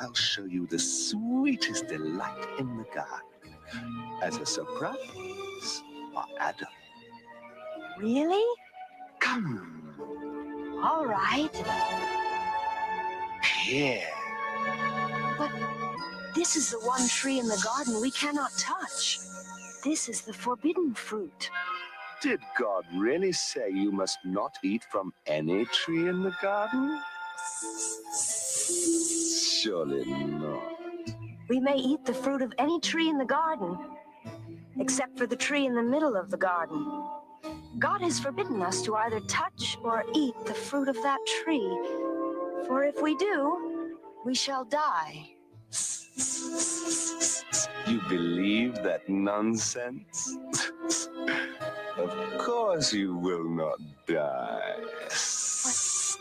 I'll show you the sweetest delight in the garden. As a surprise for Adam. Really? Come. All right. Here. But this is the one tree in the garden we cannot touch. This is the forbidden fruit. Did God really say you must not eat from any tree in the garden? Surely not. We may eat the fruit of any tree in the garden, except for the tree in the middle of the garden. God has forbidden us to either touch or eat the fruit of that tree, for if we do, we shall die. You believe that nonsense? Of course you will not die.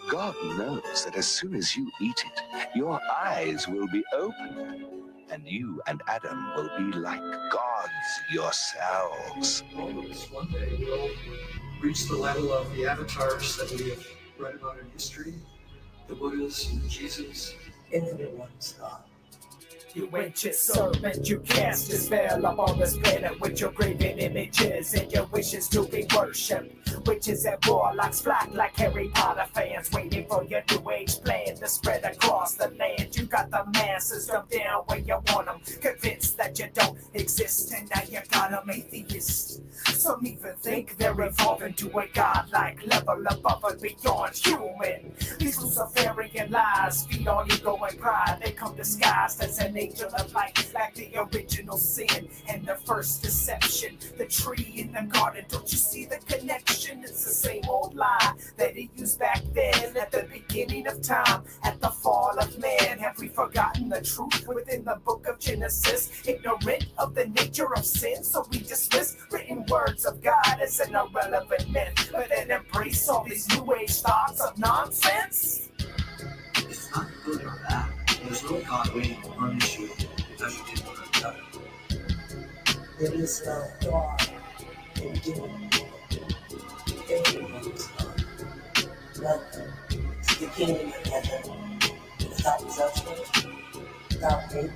God knows that as soon as you eat it, your eyes will be opened, and you and Adam will be like gods yourselves. One day we'll reach the level of the avatars that we have read about in history, the Buddhas and Jesus, infinite ones, God. You ancient serpent, you cast a spell upon this planet with your graven images and your wishes to be worshipped. Witches and warlocks flock like Harry Potter fans, waiting for your new age plan to spread across the land. You got the masses dumped down where you want them, convinced that you don't exist, and now you got them atheists. Some even think they're evolving to a godlike level above and beyond human. These Luciferian lies feed on ego and pride. They come disguised as an angel of light, like the original sin and the first deception. The tree in the garden, don't you see the connection? It's the same old lie that he used back then at the beginning of time, at the fall of man. Have we forgotten the truth within the book of Genesis? Ignorant of the nature of sin, so we dismiss written words of God as an irrelevant myth, but then embrace all these new age thoughts of nonsense. It's not good or bad. There's no God waiting to punish you because you did one or the other. There is no God in doing everyone is God. Welcome to the kingdom of heaven, without judgment, without hate,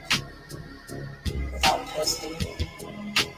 without testing,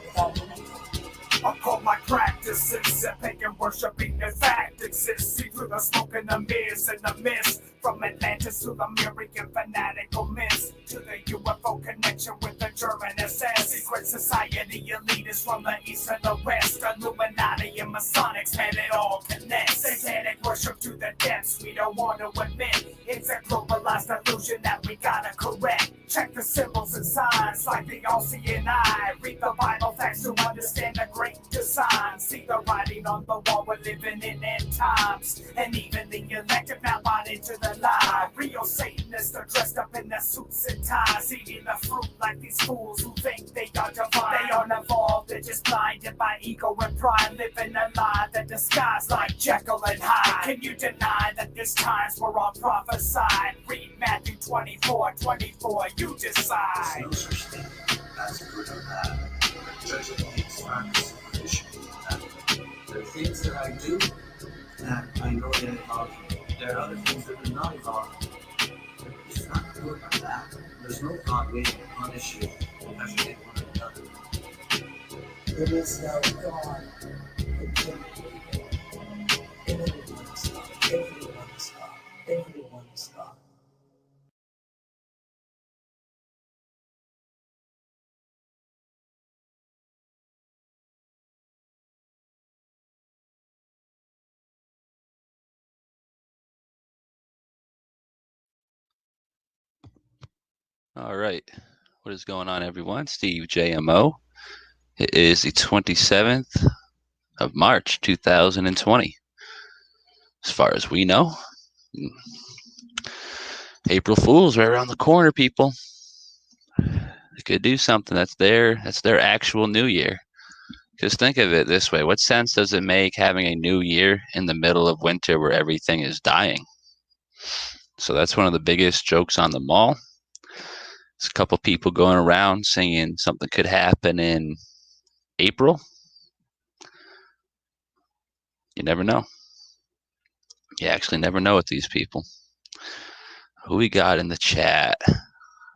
without anything. I call my practices and pagan worshiping in fact exists. See through the smoke and the mirrors and the mist. From Atlantis to the American fanatical myths, to the UFO connection with the German SS. Secret society elitists from the east and the west. Illuminati and Masonics, man, it all connects. Satanic worship to the depths we don't want to admit. It's a globalized illusion that we gotta correct. Check the symbols and signs like the all-seeing eye. Read the Bible facts to understand the great design. See the writing on the wall, we're living in end times. And even the elected now bought into the lie. Real Satanists are dressed up in their suits and ties, eating the fruit like these fools who think they are divine. They aren't evolved, they're just blinded by ego and pride, living a lie that disguised like Jekyll and Hyde. Can you deny that these times were all prophesied? Read Matthew 24:24, you decide. There's no such thing as good or bad. Judgment makes practice and tradition bad. There are things that I do that I know that involve you. There are other things that do not involve you. It's not good or bad. There's no God waiting to punish you because you did one or the other. There is no God in doing everyone is God. Everyone is God. Everyone is God. All right. What is going on, everyone? Steve JMO. It is the 27th of March, 2020. As far as we know, April Fool's right around the corner, people. They could do something. That's their actual new year. Because think of it this way. What sense does it make having a new year in the middle of winter where everything is dying? So that's one of the biggest jokes on the mall. There's a couple people going around saying something could happen in April. You never know. You actually never know with these people. Who we got in the chat?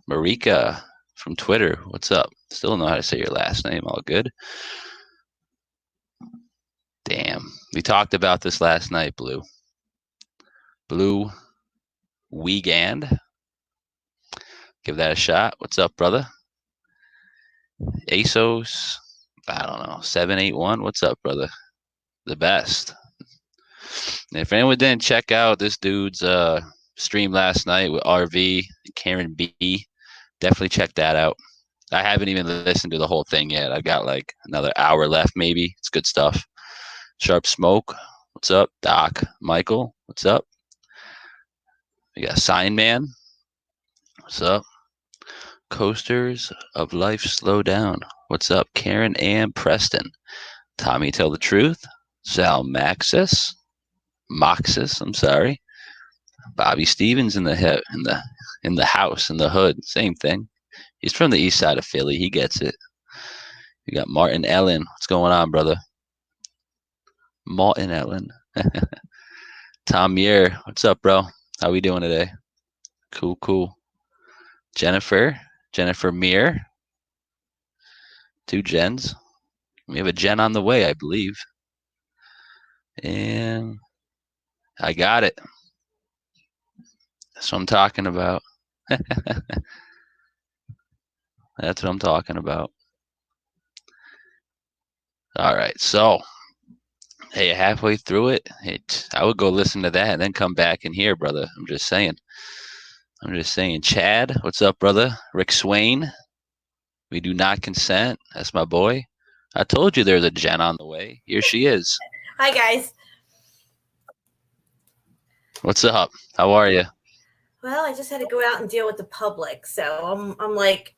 Marika from Twitter. What's up? Still don't know how to say your last name. All good. Damn. We talked about this last night, Blue. Blue Weekend. Give that a shot. What's up, brother? ASOS. I don't know. 781. What's up, brother? The best. And if anyone didn't check out this dude's stream last night with RV and Karen B, definitely check that out. I haven't even listened to the whole thing yet. I've got like another hour left, maybe. It's good stuff. Sharp Smoke. What's up? Doc. Michael. What's up? We got Sign Man. What's up? Coasters of Life Slow Down. What's up? Karen and Preston. Tommy Tell the Truth. Sal Maxis. I'm sorry. Bobby Stevens in the house, in the hood. Same thing. He's from the east side of Philly. He gets it. We got Martin Ellen. What's going on, brother? Martin Ellen. Tom Muir. What's up, bro? How we doing today? Cool. Jennifer Muir. 2 Jens. We have a Jen on the way, I believe. And I got it. That's what I'm talking about. That's what I'm talking about. All right, so hey, halfway through it, I would go listen to that and then come back in here, brother. I'm just saying. Chad, what's up, brother? Rick Swain, we do not consent. That's my boy. I told you there's a Jen on the way. Here she is. Hi, guys. What's up? How are you? Well, I just had to go out and deal with the public, so I'm like,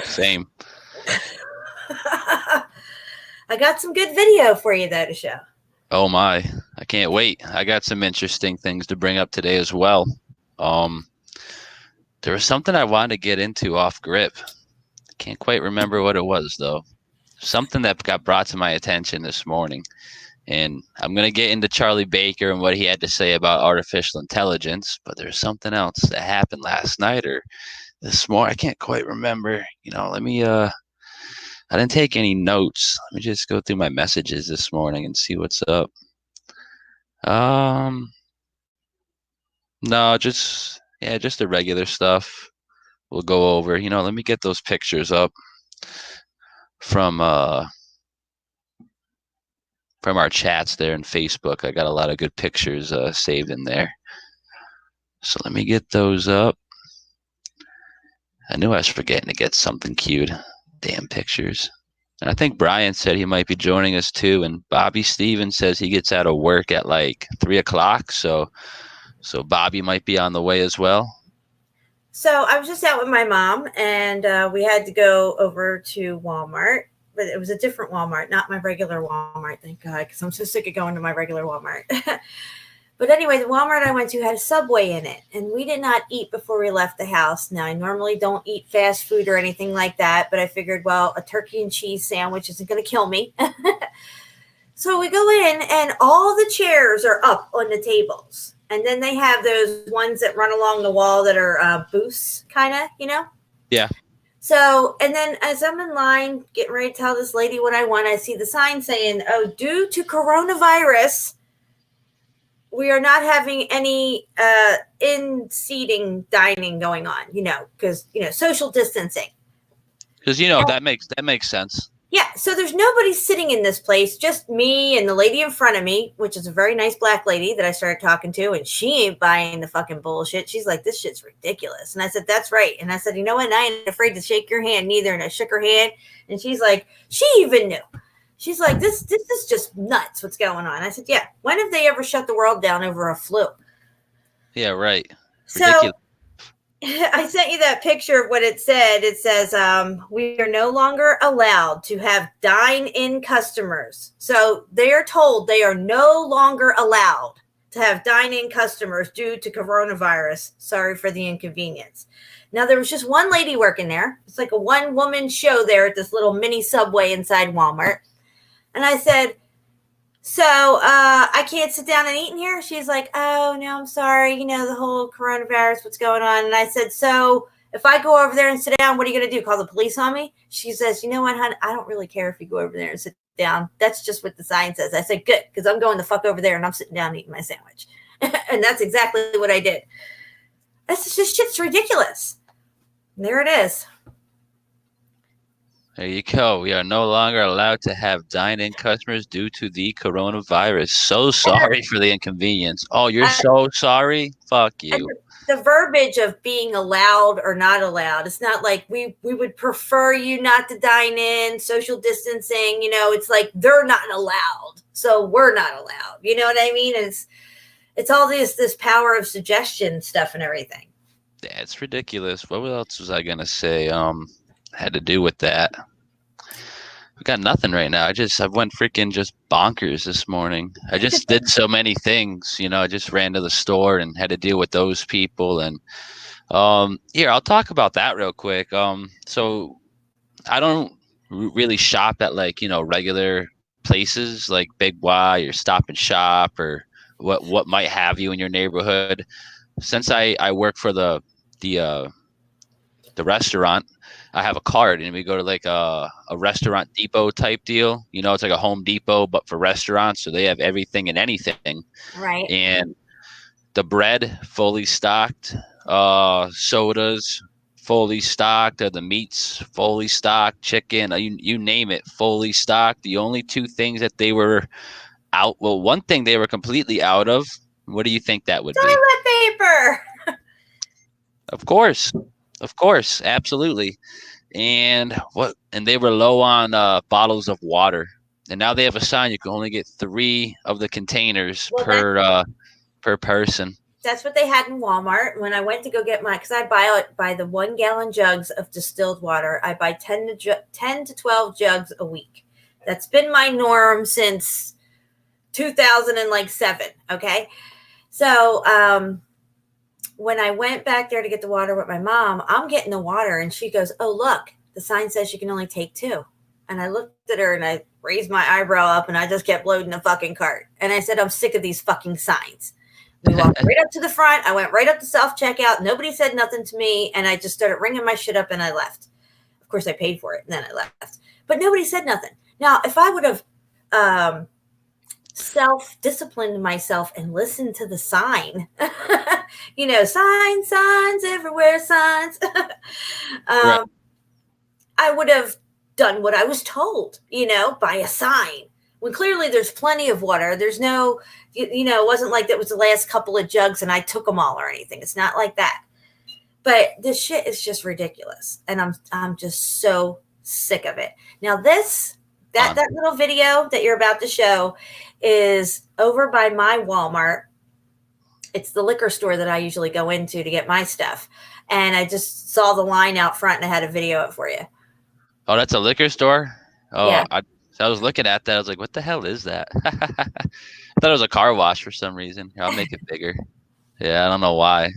same. I got some good video for you though to show. Oh my, I can't wait. I got some interesting things to bring up today as well. There was something I wanted to get into off grip. Can't quite remember what it was though. Something that got brought to my attention this morning. And I'm going to get into Charlie Baker and what he had to say about artificial intelligence, but there's something else that happened last night or this morning. I can't quite remember. Let me, I didn't take any notes. Let me just go through my messages this morning and see what's up. No, just the regular stuff we'll go over. Let me get those pictures up from our chats there in Facebook. I got a lot of good pictures saved in there. So let me get those up. I knew I was forgetting to get something cute. Damn pictures. And I think Brian said he might be joining us too. And Bobby Stevens says he gets out of work at like 3 o'clock. So Bobby might be on the way as well. So I was just out with my mom and we had to go over to Walmart. But it was a different Walmart, not my regular Walmart, thank God, because I'm so sick of going to my regular Walmart. But anyway, the Walmart I went to had a Subway in it, and we did not eat before we left the house. Now, I normally don't eat fast food or anything like that, but I figured, well, a turkey and cheese sandwich isn't going to kill me. So we go in, and all the chairs are up on the tables. And then they have those ones that run along the wall that are booths, kind of, Yeah. So, and then as I'm in line, getting ready to tell this lady what I want, I see the sign saying, oh, due to coronavirus, we are not having any in-seating dining going on, because, social distancing. Because, that makes sense. Yeah, so there's nobody sitting in this place, just me and the lady in front of me, which is a very nice black lady that I started talking to, and she ain't buying the fucking bullshit. She's like, this shit's ridiculous. And I said, that's right. And I said, you know what? And I ain't afraid to shake your hand neither. And I shook her hand, and she's like, she even knew. She's like, this is just nuts what's going on. I said, yeah, when have they ever shut the world down over a flu? Yeah, right. Ridiculous. So I sent you that picture of what it said. It says, we are no longer allowed to have dine-in customers. So they are told they are no longer allowed to have dine-in customers due to coronavirus. Sorry for the inconvenience. Now, there was just one lady working there. It's like a one-woman show there at this little mini Subway inside Walmart. And I said, so I can't sit down and eat in here? She's like, oh, no, I'm sorry. The whole coronavirus, what's going on? And I said, so If I go over there and sit down, what are you going to do? Call the police on me? She says, you know what, hon? I don't really care if you go over there and sit down. That's just what the sign says. I said, good, because I'm going the fuck over there and I'm sitting down eating my sandwich. And that's exactly what I did. This shit's ridiculous. And there it is. There you go. We are no longer allowed to have dine-in customers due to the coronavirus. So sorry for the inconvenience. Oh, you're so sorry? Fuck you. The verbiage of being allowed or not allowed, it's not like we would prefer you not to dine in, social distancing, you know, it's like they're not allowed, so we're not allowed. You know what I mean? It's all this power of suggestion stuff and everything. Yeah, it's ridiculous. What else was I gonna say? Had to do with that. We got nothing right now. I went freaking just bonkers this morning. I just did so many things, you know. I just ran to the store and had to deal with those people. And here, I'll talk about that real quick. So I don't really shop at, like, you know, regular places like Big Y or Stop and Shop or what might have you in your neighborhood. Since I work for the restaurant, I have a card, and we go to like a restaurant depot type deal. You know, it's like a Home Depot, but for restaurants. So they have everything and anything. Right. And the bread fully stocked, sodas fully stocked, the meats fully stocked, chicken, you name it, fully stocked. The only two things that they were out, well, one thing they were completely out of. What do you think that would be? Toilet paper. Of course, absolutely. And they were low on bottles of water. And now they have a sign you can only get 3 of the containers per person. That's what they had in Walmart. When I went to go get because I buy the 1 gallon jugs of distilled water. I buy 10 to 12 jugs a week. That's been my norm since 2007. Okay. So, when I went back there to get the water with my mom, I'm getting the water and she goes, oh, look, the sign says you can only take 2. And I looked at her and I raised my eyebrow up and I just kept loading the fucking cart. And I said, I'm sick of these fuking signs. We walked right up to the front. I went right up to self-checkout. Nobody said nothing to me. And I just started ringing my shit up and I left. Of course, I paid for it and then I left. But nobody said nothing. Now, if I would have self-disciplined myself and listened to the sign, you know, signs everywhere, signs. Right. I would have done what I was told, you know, by a sign. When clearly there's plenty of water. There's no, you know, it wasn't like that was the last couple of jugs and I took them all or anything. It's not like that. But this shit is just ridiculous. And I'm just so sick of it. Now that little video that you're about to show is over by my Walmart. It's the liquor store that I usually go into to get my stuff. And I just saw the line out front and I had to video it for you. Oh, that's a liquor store? Oh, yeah. I was looking at that. I was like, what the hell is that? I thought it was a car wash for some reason. Here, I'll make it bigger. Yeah, I don't know why.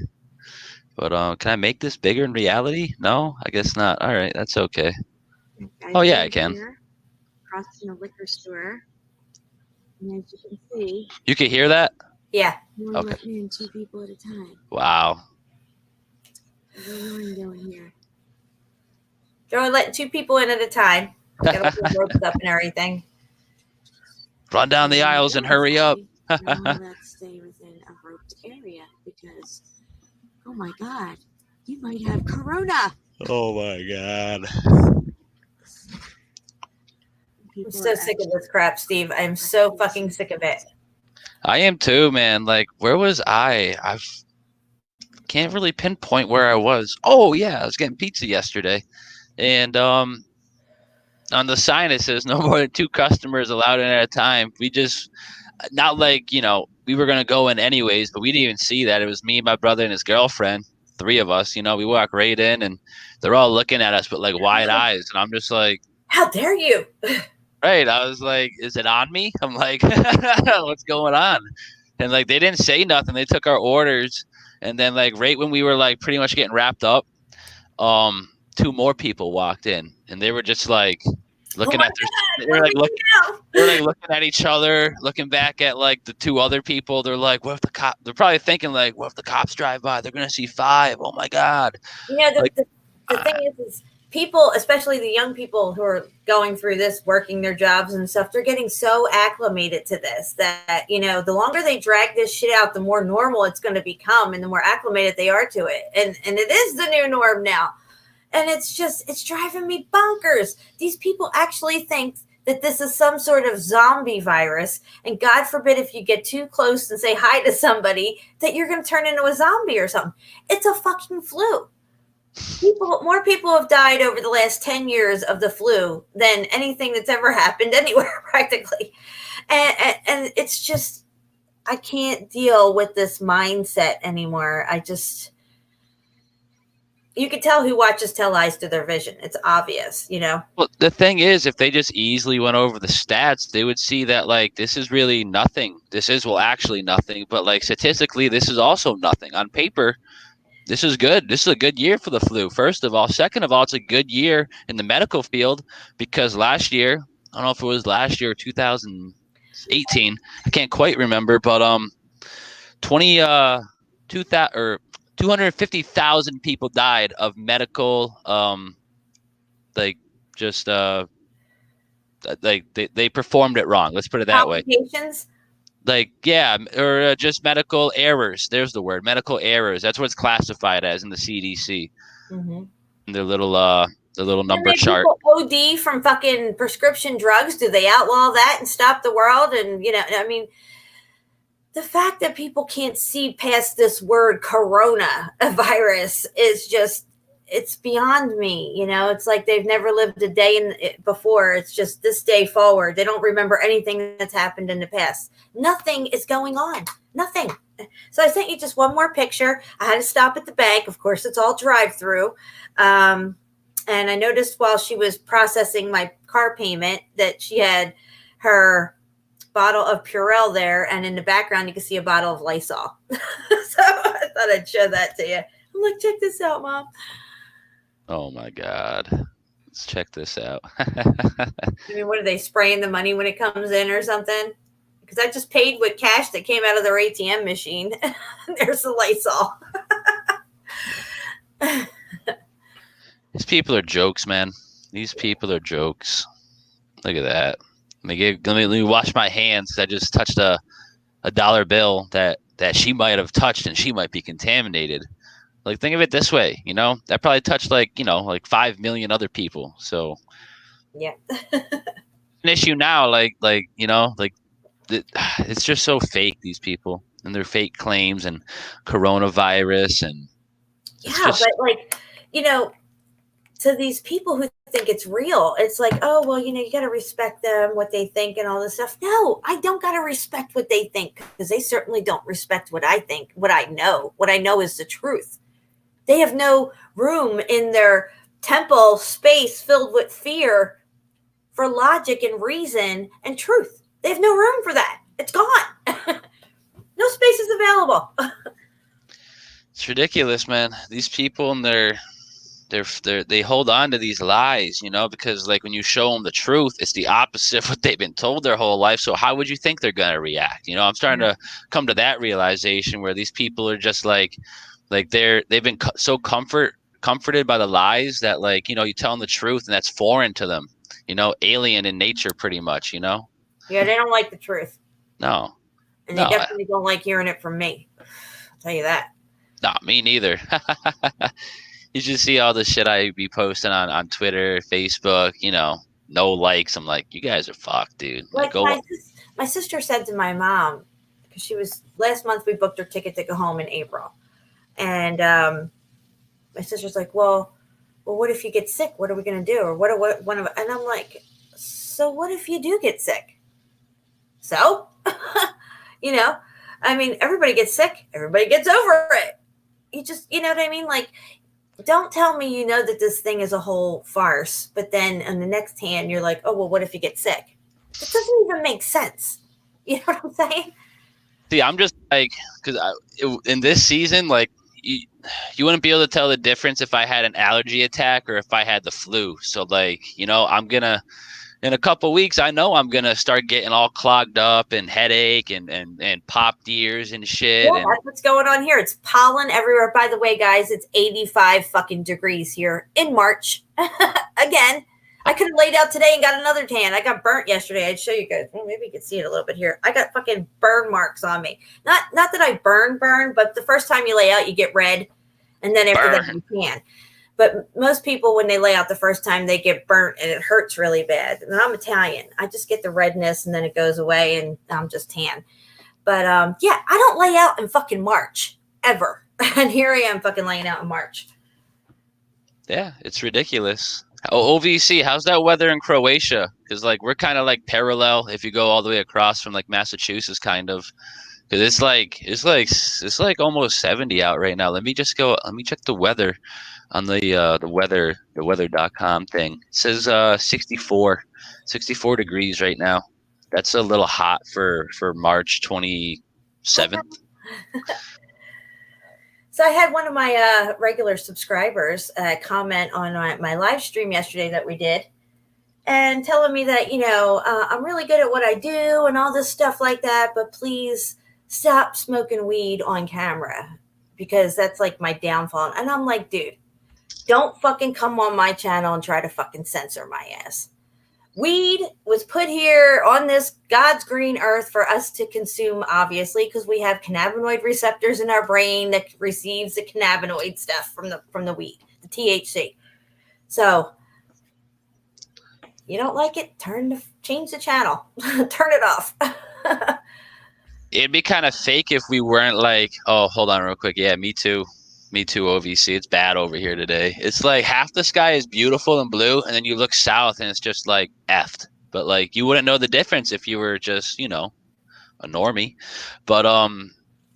But can I make this bigger in reality? No, I guess not. All right, that's okay. Oh, yeah, I can. Crossing a liquor store. And as you can see, you can hear that? Yeah. You only let in 2 people at a time. Wow. There's a line going here. They're only letting 2 people in at a time. Get all the ropes up and everything. Run down the aisles and hurry up. Let's stay within a roped area because, oh my God, you might have corona. Oh my God. I'm so sick of this crap, Steve. I'm so fucking sick of it. I am too, man. Like, where was I? I can't really pinpoint where I was. Oh yeah, I was getting pizza yesterday, and on the sign it says no more than 2 customers allowed in at a time. We just, not like, you know, we were gonna go in anyways, but we didn't even see that. It was me, my brother, and his girlfriend. 3 of us. You know, we walk right in, and they're all looking at us with like wide eyes, and I'm just like, how dare you? Right. I was like, is it on me? I'm like, what's going on? And like, they didn't say nothing. They took our orders. And then like, right when we were like pretty much getting wrapped up, 2 more people walked in and they were just like, looking my at God, they're what do like we look, do now? they're like looking at each other, looking back at like the two other people. They're like, what if the cop? They're probably thinking like, what if the cops drive by? They're gonna see 5. Oh my God! You know, Like, the thing is people, especially the young people who are going through this, working their jobs and stuff, they're getting so acclimated to this that, you know, the longer they drag this shit out, the more normal it's going to become and the more acclimated they are to it. And it is the new norm now. And it's driving me bonkers. These people actually think that this is some sort of zombie virus. And God forbid if you get too close and say hi to somebody that you're going to turn into a zombie or something. It's a fucking flu. More people have died over the last 10 years of the flu than anything that's ever happened anywhere practically. And it's just, I can't deal with this mindset anymore. You can tell who watches tell lies to their vision. It's obvious, you know? well, the thing is, if they just easily went over the stats, they would see that like this is really nothing. This is actually nothing, but like statistically, this is also nothing. On paper, this is good. This is a good year for the flu, first of all. Second of all, it's a good year in the medical field because last year, I don't know if it was last year or 2018, I can't quite remember, but 250,000 people died of medical like just like they performed it wrong. Let's put it that way. Complications. Like, yeah, or just medical errors. There's the word, medical errors. That's what it's classified as in the CDC. Mm-hmm. Their little number chart. People OD from fucking prescription drugs. Do they outlaw that and stop the world? And, you know, I mean, the fact that people can't see past this word corona virus is just, it's beyond me. You know, it's like they've never lived a day in it before. It's just this day forward. They don't remember anything that's happened in the past. Nothing is going on. Nothing. So I sent you just one more picture. I had to stop at the bank. Of course, it's all drive-through. And I noticed while she was processing my car payment that she had her bottle of Purell there. And in the background, you can see a bottle of Lysol. So I thought I'd show that to you. I'm like, check this out, Mom. Oh my God. Let's check this out. I mean, what are they spraying the money when it comes in or something? Because I just paid with cash that came out of their ATM machine. There's the Lysol. These people are jokes, man. These people are jokes. Look at that. Let me wash my hands. I just touched a dollar bill that she might have touched and she might be contaminated. Like, think of it this way, you know, that probably touched like 5 million other people. So yeah. An issue now, it's just so fake, these people and their fake claims and coronavirus. And but like, you know, to these people who think it's real, it's like, oh, well, you know, you got to respect them, what they think and all this stuff. No, I don't got to respect what they think because they certainly don't respect what I think, what I know. What I know is the truth. They have no room in their temple space filled with fear for logic and reason and truth. They have no room for that. It's gone. No space is available. It's ridiculous, man. These people and they hold on to these lies, you know, because like when you show them the truth, it's the opposite of what they've been told their whole life. So how would you think they're going to react? You know, I'm starting to come to that realization where these people are just like they've been so comforted by the lies that, like, you know, you tell them the truth and that's foreign to them, you know, alien in nature pretty much, you know? Yeah, they don't like the truth. No. And they definitely don't like hearing it from me. I'll tell you that. No, me neither. You should see all the shit I be posting on Twitter, Facebook, you know, no likes. I'm like, you guys are fucked, dude. Like my sister said to my mom, because last month we booked her ticket to go home in April. And my sister's like, well, what if you get sick? What are we going to do? Or and I'm like, so what if you do get sick? So, you know, I mean, everybody gets sick. Everybody gets over it. You just, you know what I mean? Like, don't tell me you know that this thing is a whole farce, but then on the next hand, you're like, oh, well, what if you get sick? It doesn't even make sense. You know what I'm saying? See, I'm just like, because in this season, like, you wouldn't be able to tell the difference if I had an allergy attack or if I had the flu. So, like, you know, I'm going to in a couple weeks, I know I'm gonna start getting all clogged up and headache and popped ears and shit. Yeah, And that's what's going on here. It's pollen everywhere. By the way, guys, it's 85 fucking degrees here in March. Again, I could have laid out today and got another tan. I got burnt yesterday. I'd show you guys. Well, maybe you can see it a little bit here. I got fucking burn marks on me. Not that I burn, but the first time you lay out, you get red, and then after that you tan. But most people, when they lay out the first time, they get burnt and it hurts really bad. And I'm Italian. I just get the redness and then it goes away and I'm just tan. But yeah, I don't lay out in fucking March ever. And here I am fucking laying out in March. yeah, it's ridiculous. OVC, how's that weather in Croatia? Because like we're kind of like parallel if you go all the way across from like Massachusetts, kind of. Because it's like almost 70 out right now. Let me check the weather on the weather.com thing. It says 64 degrees right now. That's a little hot for March 27th. So I had one of my regular subscribers comment on my live stream yesterday that we did, and telling me that, I'm really good at what I do and all this stuff like that, but please stop smoking weed on camera because that's like my downfall. And I'm like, dude, don't fucking come on my channel and try to fucking censor my ass. Weed was put here on this God's green earth for us to consume, obviously, because we have cannabinoid receptors in our brain that receives the cannabinoid stuff from the weed, the THC. So, you don't like it? Change the channel, turn it off. It'd be kind of fake if we weren't like, oh, hold on real quick. Yeah, me too, OVC. It's bad over here today. It's like half the sky is beautiful and blue, and then you look south and it's just like effed. But like you wouldn't know the difference if you were just, a normie. But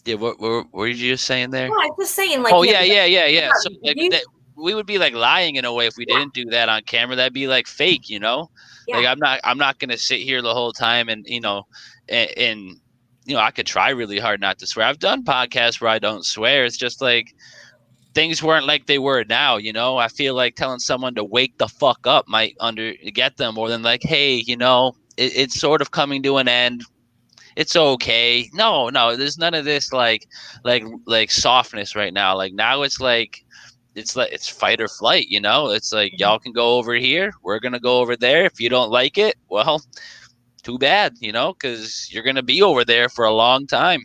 yeah, what were you just saying there? No, I'm just saying, like, oh yeah. So like, we would be like lying in a way if we didn't do that on camera. That'd be like fake, Yeah. Like I'm not gonna sit here the whole time and I could try really hard not to swear. I've done podcasts where I don't swear. It's just like things weren't like they were now, I feel like telling someone to wake the fuck up might get them more than like, hey, it's sort of coming to an end. It's okay. No, there's none of this like softness right now. Like now it's fight or flight, It's like y'all can go over here. We're going to go over there. If you don't like it, well, too bad, because you're going to be over there for a long time,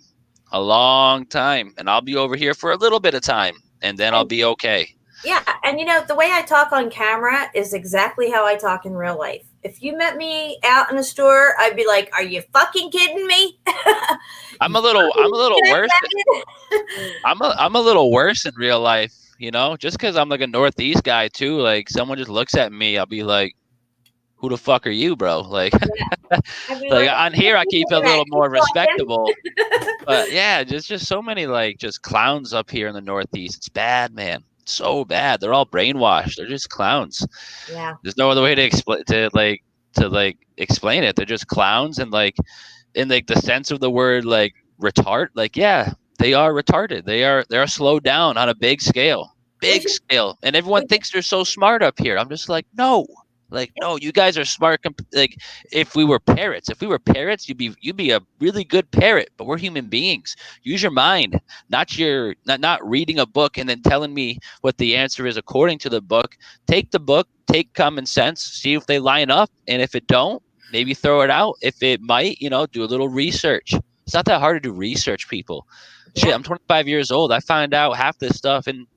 and I'll be over here for a little bit of time, and then I'll be okay. Yeah, and the way I talk on camera is exactly how I talk in real life. If you met me out in a store, I'd be like, "Are you fucking kidding me?" I'm a little worse. I'm a little worse in real life, just because I'm like a Northeast guy too. Like someone just looks at me, I'll be like, who the fuck are you, bro? Like, like on here, I keep it a little more respectable. But yeah, just so many just clowns up here in the Northeast. It's bad, man. It's so bad. They're all brainwashed. They're just clowns. Yeah. There's no other way to explain it. They're just clowns, and like in like the sense of the word like retard. Like yeah, they are retarded. They are slowed down on a big scale, and everyone thinks they're so smart up here. I'm just like no. Like, no, you guys are smart. Like, if we were parrots, you'd be a really good parrot. But we're human beings. Use your mind, not reading a book and then telling me what the answer is according to the book. Take the book, take common sense, see if they line up, and if it don't, maybe throw it out. If it might, do a little research. It's not that hard to do research, people. Yeah. Shit, I'm 25 years old. I find out half this stuff in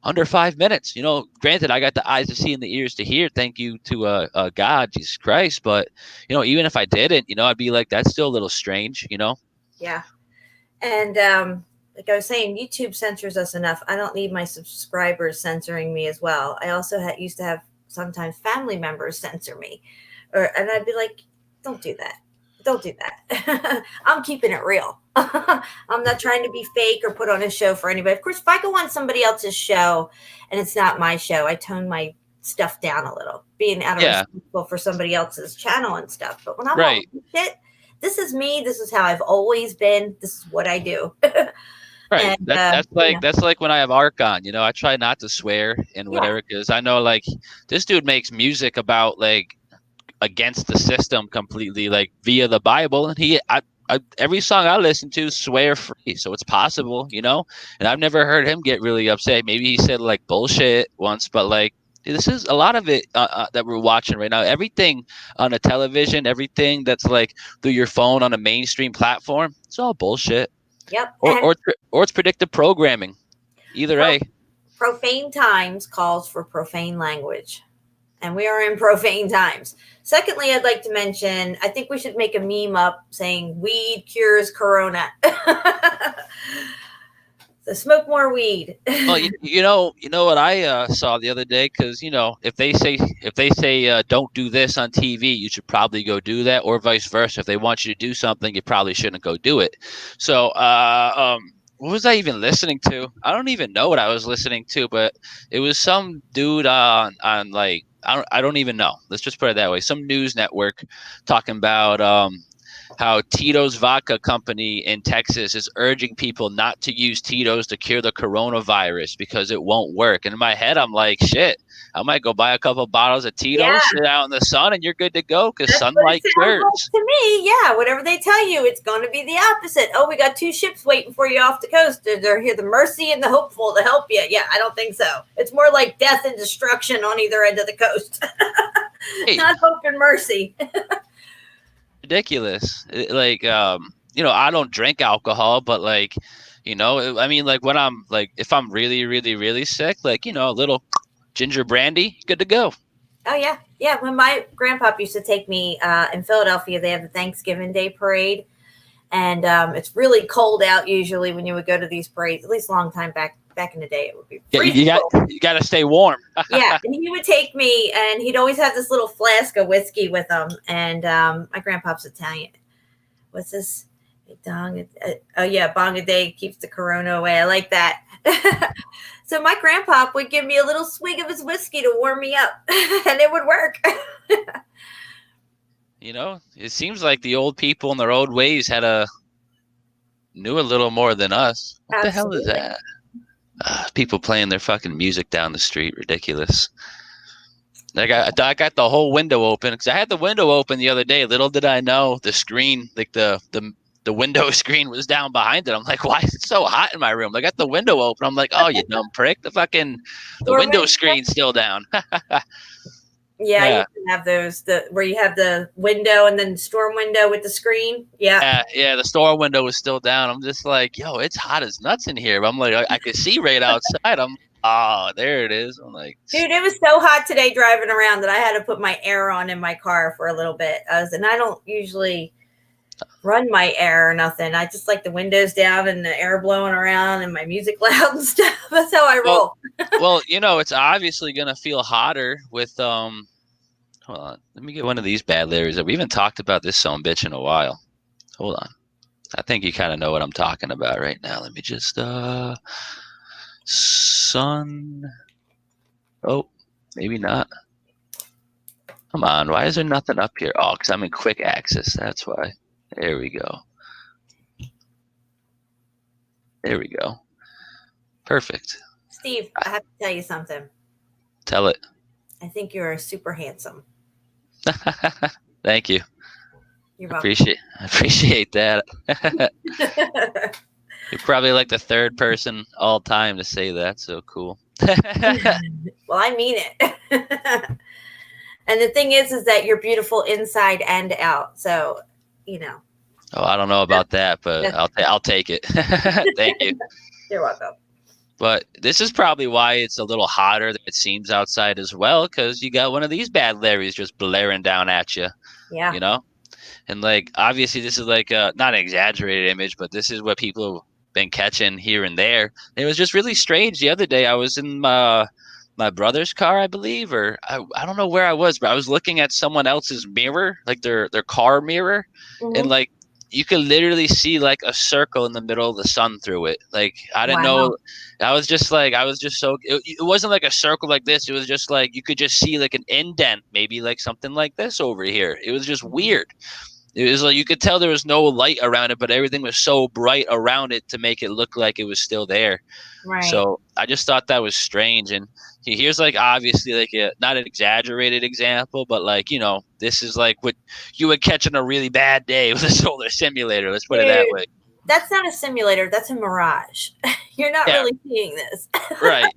under 5 minutes. Granted, I got the eyes to see and the ears to hear. Thank you to God, Jesus Christ. But even if I didn't, I'd be like, that's still a little strange. Yeah, and like I was saying, YouTube censors us enough. I don't need my subscribers censoring me as well. I also used to have sometimes family members censor me, and I'd be like, don't do that. Don't do that. I'm keeping it real. I'm not trying to be fake or put on a show for anybody. Of course, if I go on somebody else's show and it's not my show, I tone my stuff down a little, being out of respectful for somebody else's channel and stuff. But when I'm on shit, this is me. This is how I've always been. This is what I do. Right. And, that's like when I have Ark on, I try not to swear and whatever, because I know like this dude makes music about like against the system completely, like via the Bible. And every song I listen to swear free, so it's possible, you know. And I've never heard him get really upset. Maybe he said like bullshit once, but like this is a lot of it that we're watching right now. Everything on a television, everything that's like through your phone on a mainstream platform, it's all bullshit. Yep. Or it's predictive programming. Either A. Profane times calls for profane language. And we are in profane times. Secondly, I'd like to mention, I think we should make a meme up saying weed cures corona. So smoke more weed. Well, you know what I saw the other day, because if they say don't do this on TV, you should probably go do that, or vice versa. If they want you to do something, you probably shouldn't go do it. So what was I even listening to? I don't even know what I was listening to, but it was some dude on like I don't even know. Let's just put it that way. Some news network talking about how Tito's Vodka Company in Texas is urging people not to use Tito's to cure the coronavirus because it won't work. And in my head, I'm like, shit, I might go buy a couple bottles of Tito's, sit out in the sun, and you're good to go because sunlight cures. To me, yeah, whatever they tell you, it's going to be the opposite. Oh, we got 2 ships waiting for you off the coast. They're here, the Mercy and the Hopeful, to help you. Yeah, I don't think so. It's more like death and destruction on either end of the coast. Hey. Not hope and mercy. Ridiculous. I don't drink alcohol, but like, I mean, like when I'm like, if I'm really, really, really sick, like, a little ginger brandy, good to go. Oh yeah. Yeah. When my grandpa used to take me in Philadelphia, they have the Thanksgiving Day parade, and it's really cold out usually when you would go to these parades, at least a long time back in the day. It would be you got to stay warm. Yeah, and he would take me, and he'd always have this little flask of whiskey with him. And my grandpa's Italian. What's this? Bong a day keeps the corona away. I like that. So my grandpa would give me a little swig of his whiskey to warm me up, and it would work. It seems like the old people in their old ways knew a little more than us. What Absolutely. The hell is that? People playing their fucking music down the street. Ridiculous. I got the whole window open because I had the window open the other day. Little did I know the screen, like the window screen was down behind it. I'm like, why is it so hot in my room? I got the window open. I'm like, oh, you dumb prick. The window screen's still down. Yeah, you can have those where you have the window and then storm window with the screen. Yeah. Yeah, the storm window was still down. I'm just like, yo, it's hot as nuts in here. But I'm like, I could see right outside. There it is. I'm like, dude, it was so hot today driving around that I had to put my air on in my car for a little bit. And I don't usually run my air or nothing. I just like the windows down and the air blowing around and my music loud and stuff. That's how I roll. Well, it's obviously gonna feel hotter with hold on, let me get one of these bad Larrys. We haven't talked about this son bitch in a while. Hold on, I think you kind of know what I'm talking about right now. Let me just sun. Oh, maybe not. Come on, why is there nothing up here? Oh, because I'm in quick access. That's why. There we go. There we go. Perfect. Steve, I have to tell you something. Tell it. I think you're super handsome. Thank you. You're welcome. I appreciate that. You're probably like the third person all time to say that. So cool. Well, I mean it. And the thing is that you're beautiful inside and out. So, Oh, I don't know about that, but I'll take it. Thank you. You're welcome. But this is probably why it's a little hotter than it seems outside as well, because you got one of these bad Larrys just blaring down at you. Yeah. And like, obviously this is like not an exaggerated image, but this is what people have been catching here and there. It was just really strange. The other day I was in my brother's car, I believe, or I don't know where I was, but I was looking at someone else's mirror, like their car mirror. Mm-hmm. And like, you could literally see like a circle in the middle of the sun through it. Like, I didn't know. I was just so, it wasn't like a circle like this. It was just like, you could just see like an indent, maybe like something like this over here. It was just weird. It was like you could tell there was no light around it, but everything was so bright around it to make it look like it was still there. Right. So I just thought that was strange. And here's like obviously like not an exaggerated example, but like, you know, this is like what you would catch on a really bad day with a solar simulator. Let's put it that Dude, way. that's not a simulator. That's a mirage. You're not Yeah, really seeing this. right.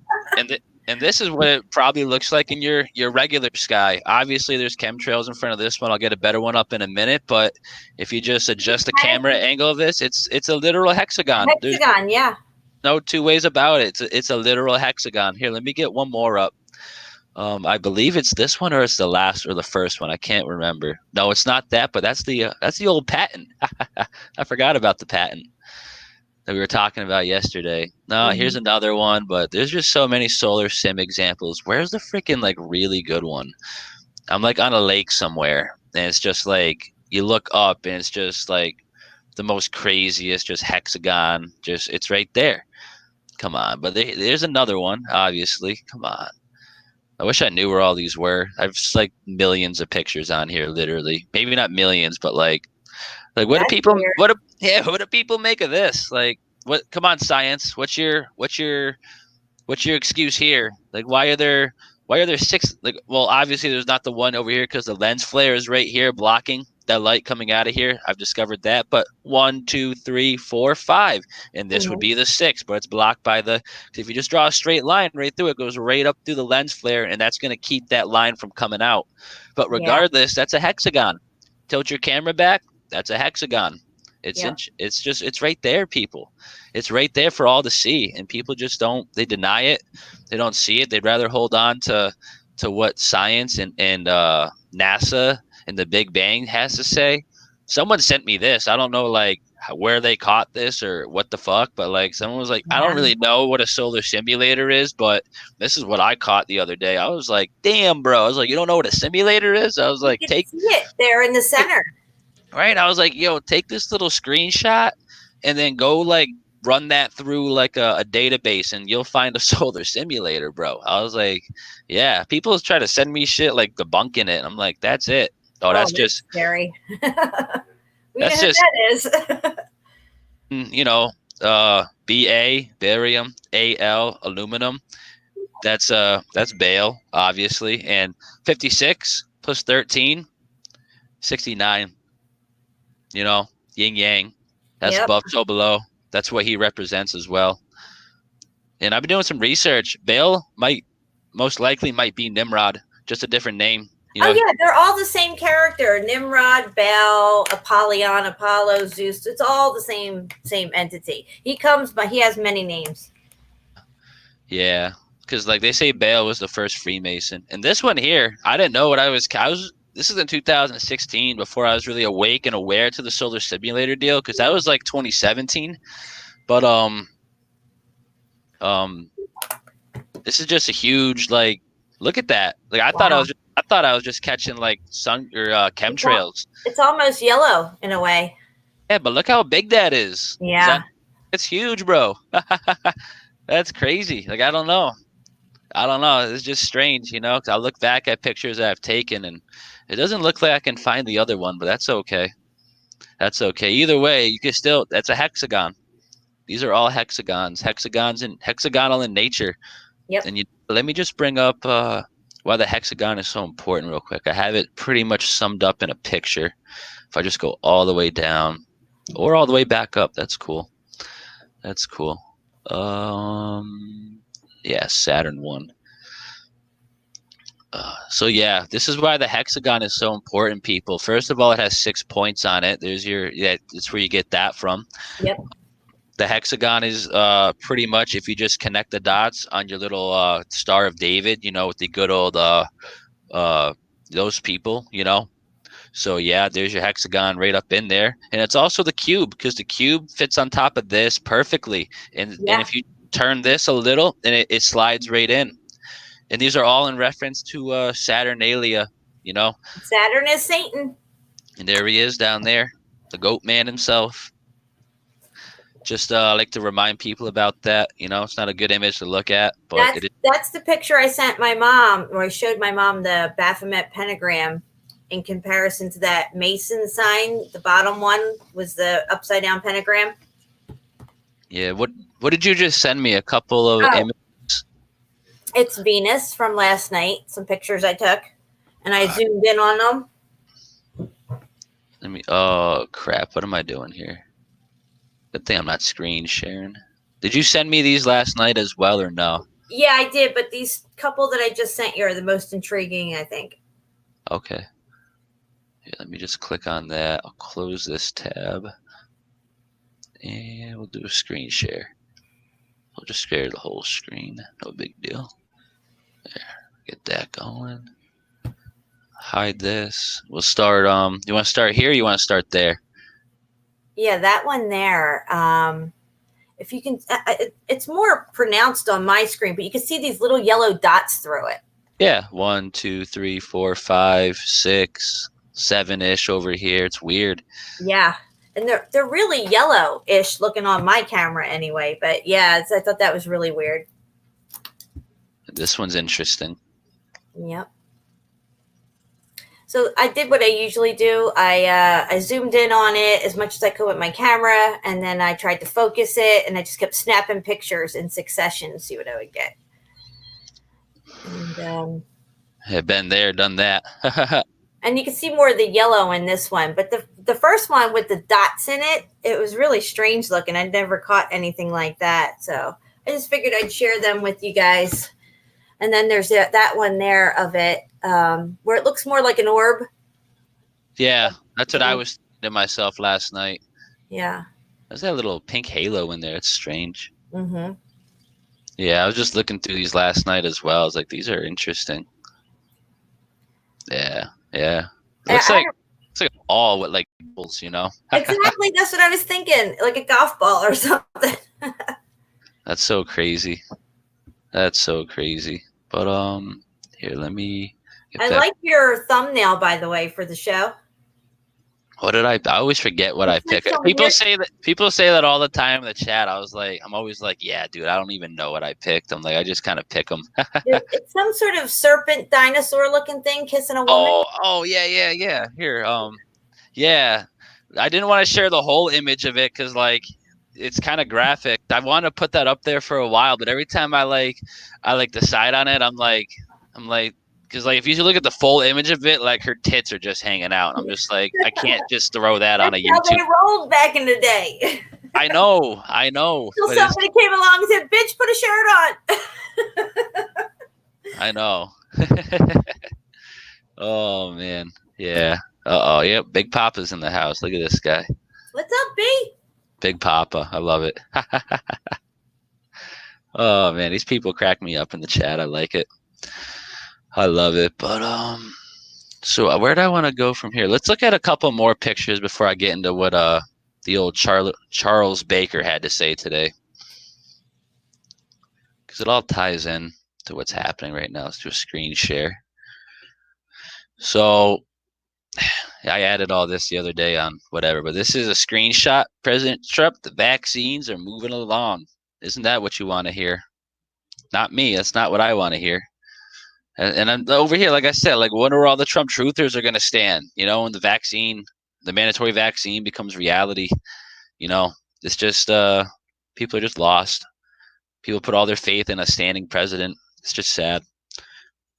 And this is what it probably looks like in your regular sky. Obviously, there's chemtrails in front of this one. I'll get a better one up in a minute. But if you just adjust the camera angle of this, it's a literal hexagon. There's Hexagon, yeah. no two ways about it. It's a literal hexagon. Here, let me get one more up. I believe it's this one or it's the last or the first one. I can't remember. No, it's not that, but that's the old patent. I forgot about the patent that we were talking about yesterday. No, here's another one, but there's just so many solar sim examples. Where's the freaking like really good one? I'm like on a lake somewhere, and it's just like you look up and it's just like the most craziest just hexagon. Just it's right there. Come on, but there's another one, obviously. Come on. I wish I knew where all these were. I've just like millions of pictures on here, literally. Maybe not millions, but like what do That's people weird. what do people make of this? Like what come on, science. What's your excuse here? Like why are there six like well obviously there's not the one over here because the lens flare is right here blocking that light coming out of here. I've discovered that. But 1, 2, 3, 4, 5. And this would be the 6, but it's blocked by the if you just draw a straight line right through it goes right up through the lens flare, and that's gonna keep that line from coming out. But regardless, that's a hexagon. Tilt your camera back, that's a hexagon. It's right there, people. It's right there for all to see, and people just they deny it. They don't see it. They'd rather hold on to what science and NASA and the Big Bang has to say. Someone sent me this. I don't know like where they caught this or what the fuck, but like someone was like, I don't really know what a solar simulator is, but this is what I caught the other day. I was like, damn, bro. I was like, you don't know what a simulator is? I was like, You can see it there in the center. Right. I was like, yo, take this little screenshot and then go like run that through like a database and you'll find a solar simulator, bro. I was like, yeah, people try to send me shit like debunking it. I'm like, that's it. Oh, that's just scary. That's just that is. you know, Ba, barium, Al, aluminum. That's Bale, obviously. And 56 plus 13, 69. You know, yin yang. That's above, so below. That's what he represents as well. And I've been doing some research. Bale most likely might be Nimrod, just a different name. You know? Oh yeah, they're all the same character: Nimrod, Baal, Apollyon, Apollo, Zeus. It's all the same entity. He has many names. Yeah, because like they say, Baal was the first Freemason, and this one here, I didn't know what I was. This is in 2016 before I was really awake and aware to the solar simulator deal, because that was like 2017. But this is just a huge like. Look at that! Like I thought I was just catching like sun or chemtrails. It's almost yellow in a way. Yeah, but look how big that is. Yeah, it's huge, bro. That's crazy. Like I don't know. It's just strange, you know. 'Cause I look back at pictures that I've taken, and it doesn't look like I can find the other one, but that's okay. That's okay. Either way, you can still. That's a hexagon. These are all hexagons. Hexagonal in nature. Yep. And let me just bring up why the hexagon is so important real quick. I have it pretty much summed up in a picture. If I just go all the way down or all the way back up, that's cool. That's cool. Yeah, Saturn 1. So yeah, this is why the hexagon is so important, people. First of all, it has 6 points on it. That's where you get that from. Yep. The hexagon is pretty much if you just connect the dots on your little Star of David, you know, with the good old those people, you know. So yeah, there's your hexagon right up in there, and it's also the cube because the cube fits on top of this perfectly. And if you turn this a little, then it slides right in. And these are all in reference to Saturnalia, you know. Saturn is Satan. And there he is down there, the goat man himself. Just like to remind people about that. You know, it's not a good image to look at, but that's the picture I sent my mom, or I showed my mom the Baphomet pentagram, in comparison to that Mason sign. The bottom one was the upside down pentagram. Yeah. What did you just send me? A couple of Oh. images? It's Venus from last night. Some pictures I took, and I zoomed in on them. Let me. Oh crap! What am I doing here? Good thing I'm not screen sharing. Did you send me these last night as well, or no? Yeah, I did, but these couple that I just sent you are the most intriguing, I think. Okay. Yeah, let me just click on that. I'll close this tab, and we'll do a screen share. I'll just share the whole screen. No big deal. There. Get that going. Hide this. We'll start. You want to start here? Or you want to start there? Yeah, that one there. If you can, it's more pronounced on my screen, but you can see these little yellow dots through it. Yeah. 1, 2, 3, 4, 5, 6, 7-ish over here. It's weird. Yeah, and they're really yellow-ish looking on my camera anyway. But yeah, I thought that was really weird. This one's interesting. Yep. So I did what I usually do. I zoomed in on it as much as I could with my camera, and then I tried to focus it, and I just kept snapping pictures in succession to see what I would get. And Have been there, done that. and you can see more of the yellow in this one, but the first one with the dots in it, it was really strange looking. I'd never caught anything like that, so I just figured I'd share them with you guys. And then there's that one there of it, where it looks more like an orb. Yeah, that's what I was thinking to myself last night. Yeah. There's that little pink halo in there. It's strange. Mm-hmm. Yeah, I was just looking through these last night as well. I was like, these are interesting. Yeah, yeah. Looks like all with like balls, you know? Exactly. That's what I was thinking. Like a golf ball or something. That's so crazy. That's so crazy. But here, let me I like your thumbnail, by the way, for the show. What did I always forget what I pick. People say that all the time in the chat. I'm always like, yeah, dude, I don't even know what I picked. I'm like, I just kind of pick them. It's some sort of serpent dinosaur looking thing kissing a woman. Oh, yeah. Here, yeah. I didn't want to share the whole image of it because like it's kind of graphic. I want to put that up there for a while, but every time I decide on it, I'm like, because like if you look at the full image of it, like her tits are just hanging out. I'm just like, I can't just throw that on a YouTube. That's how they rolled back in the day. I know. Till somebody came along and said, "Bitch, put a shirt on." I know. Oh man, yeah. Yep. Big Papa's in the house. Look at this guy. What's up, B? Big Papa. I love it. Oh man, these people crack me up in the chat. I like it. I love it. But so where do I want to go from here? Let's look at a couple more pictures before I get into what the old Charles Baker had to say today, because it all ties in to what's happening right now. Let's do a screen share. So I added all this the other day on whatever, but this is a screenshot. President Trump, the vaccines are moving along. Isn't that what you want to hear? Not me. That's not what I want to hear. And I'm over here, like I said, like when are all the Trump truthers are going to stand? You know, when the mandatory vaccine becomes reality, you know, it's just people are just lost. People put all their faith in a standing president. It's just sad.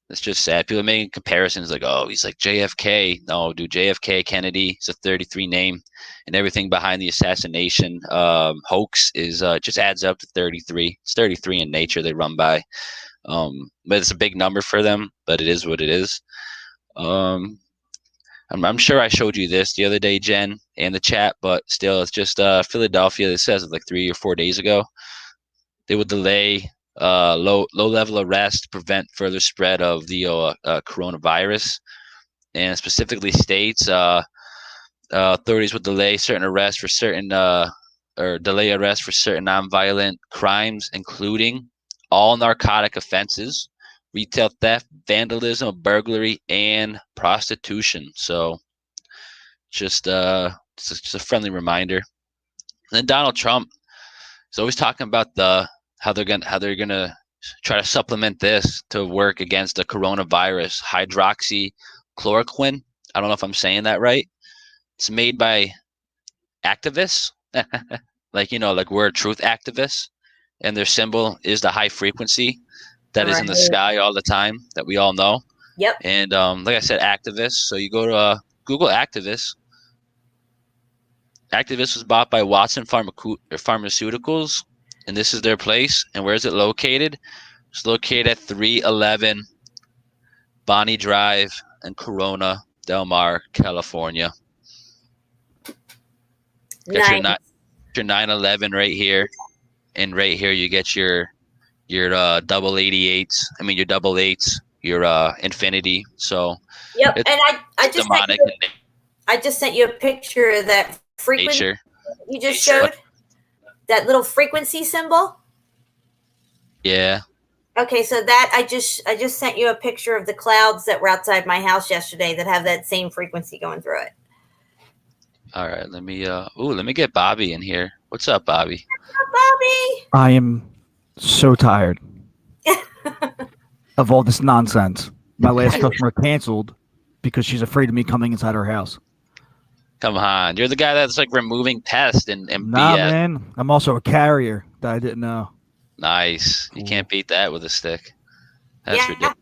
It's just sad. People are making comparisons like, oh, he's like JFK. No, dude, JFK, Kennedy, it's a 33 name, and everything behind the assassination hoax is just adds up to 33. It's 33 in nature. They run by. But it's a big number for them, but it is what it is. I'm sure I showed you this the other day, Jen, in the chat, but still, it's just Philadelphia. This says like 3 or 4 days ago. They would delay low-level arrest to prevent further spread of the coronavirus, and specifically states authorities would delay certain arrests for certain or delay arrests for certain nonviolent crimes, including all narcotic offenses, retail theft, vandalism, burglary, and prostitution. So just a friendly reminder. And then Donald Trump is always talking about how they're gonna try to supplement this to work against the coronavirus, hydroxychloroquine. I don't know if I'm saying that right. It's made by activists, like like we're truth activists, and their symbol is the high frequency that is in the Right. sky all the time that we all know. Yep. And like I said, activists. So you go to Google activists. Activists was bought by Watson Pharmaceuticals, and this is their place. And where is it located? It's located at 311 Bonnie Drive in Corona Del Mar, California. Got Nice. your 911 right here, and right here you get your double 88s. I mean your double eights, your infinity. So Yep. it's And I just sent you a picture of that frequency nature. you just showed. That little frequency symbol. Yeah. Okay, so that I just sent you a picture of the clouds that were outside my house yesterday that have that same frequency going through it. All right, let me get Bobby in here. What's up, Bobby? Bobby. I am so tired of all this nonsense. My last customer canceled because she's afraid of me coming inside her house. Come on, you're the guy that's like removing pests and Nah, BS. man, I'm also a carrier that I didn't know. Nice. You can't beat that with a stick. That's ridiculous.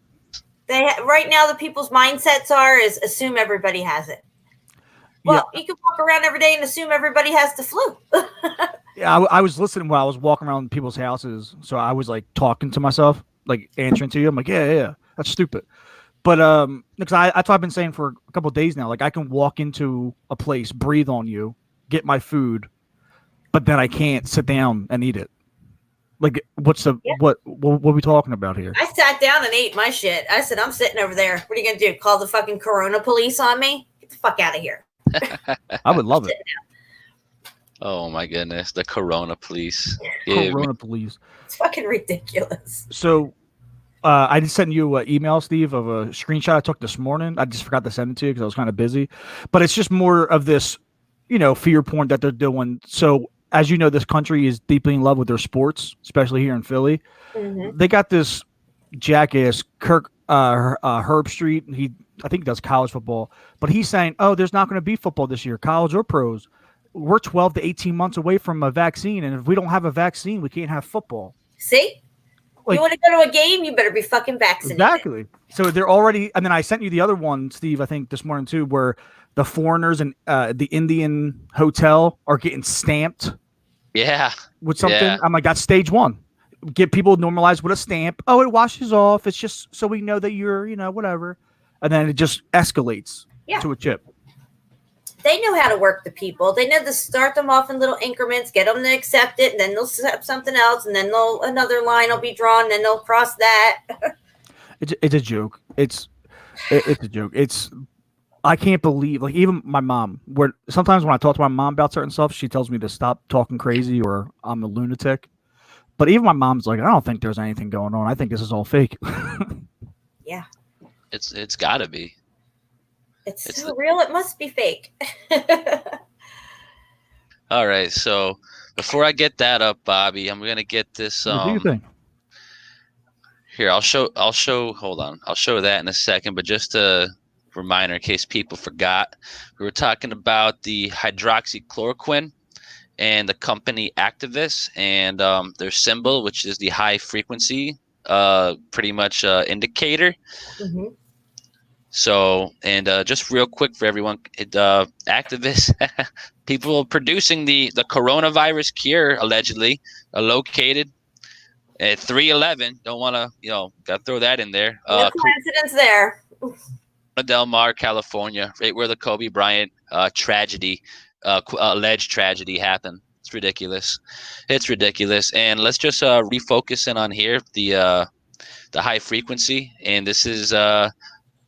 Right now the people's mindsets is assume everybody has it. Well, you can walk around every day and assume everybody has the flu. Yeah, I was listening while I was walking around people's houses, so I was like talking to myself, like answering to you. I'm like, yeah, that's stupid. But because that's what I've been saying for a couple of days now. Like I can walk into a place, breathe on you, get my food, but then I can't sit down and eat it. Like, what are we talking about here? I sat down and ate my shit. I said, I'm sitting over there. What are you gonna do? Call the fucking Corona police on me? Get the fuck out of here. I would love it. Oh my goodness, the Corona police. Corona police. It's fucking ridiculous. So, I just sent you an email, Steve, of a screenshot I took this morning. I just forgot to send it to you because I was kind of busy. But it's just more of this, fear porn that they're doing. So, as you know, this country is deeply in love with their sports, especially here in Philly. Mm-hmm. They got this jackass, Kirk Herb Street. I think he does college football. But he's saying, oh, there's not going to be football this year, college or pros. We're 12 to 18 months away from a vaccine. And if we don't have a vaccine, we can't have football. See? You want to go to a game, you better be fucking vaccinated. Exactly. So they're already, and then I sent you the other one, Steve, I think this morning too, where the foreigners and the Indian hotel are getting stamped. Yeah. With something. Yeah. I'm like, that's stage one. Get people normalized with a stamp. Oh, it washes off. It's just so we know that you're, whatever. And then it just escalates to a chip. They know how to work the people. They know to start them off in little increments, get them to accept it, and then they'll accept something else, and then another line will be drawn, and then they'll cross that. It's a joke. It's a joke. I can't believe, like, even my mom, sometimes when I talk to my mom about certain stuff, she tells me to stop talking crazy or I'm a lunatic. But even my mom's like, I don't think there's anything going on. I think this is all fake. Yeah. It's gotta be. It's so real, it must be fake. All right, so before I get that up, Bobby, I'm gonna get this. What do you think? Here, I'll show. Hold on, I'll show that in a second. But just a reminder, in case people forgot, we were talking about the hydroxychloroquine and the company Actavis and their symbol, which is the high frequency, pretty much indicator. Mm-hmm. So, and just real quick for everyone, activists, people producing the coronavirus cure allegedly are located at 311. Don't want to, got to throw that in there. No coincidence there. Del Mar, California, right where the Kobe Bryant tragedy, alleged tragedy happened. It's ridiculous. It's ridiculous. And let's just refocus in on here the high frequency. And this is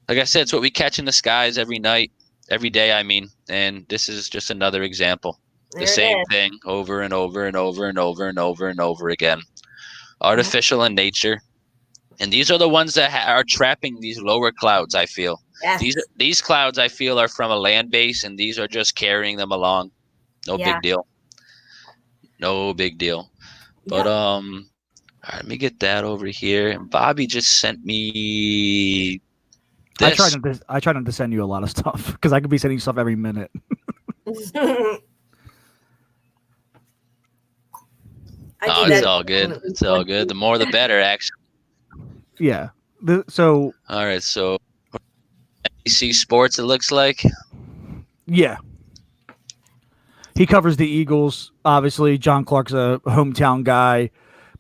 like I said, it's what we catch in the skies every night, every day, I mean. And this is just another example. The same thing over and over and over and over and over and over again. Artificial in nature. And these are the ones that are trapping these lower clouds, I feel. Yes. These clouds, I feel, are from a land base, and these are just carrying them along. No big deal. No big deal. But, all right, let me get that over here. And Bobby just sent me I try not to send you a lot of stuff because I could be sending you stuff every minute. It's all good. It's all good. The more, the better, actually. Yeah. All right. So, NBC Sports, it looks like. Yeah. He covers the Eagles. Obviously, John Clark's a hometown guy,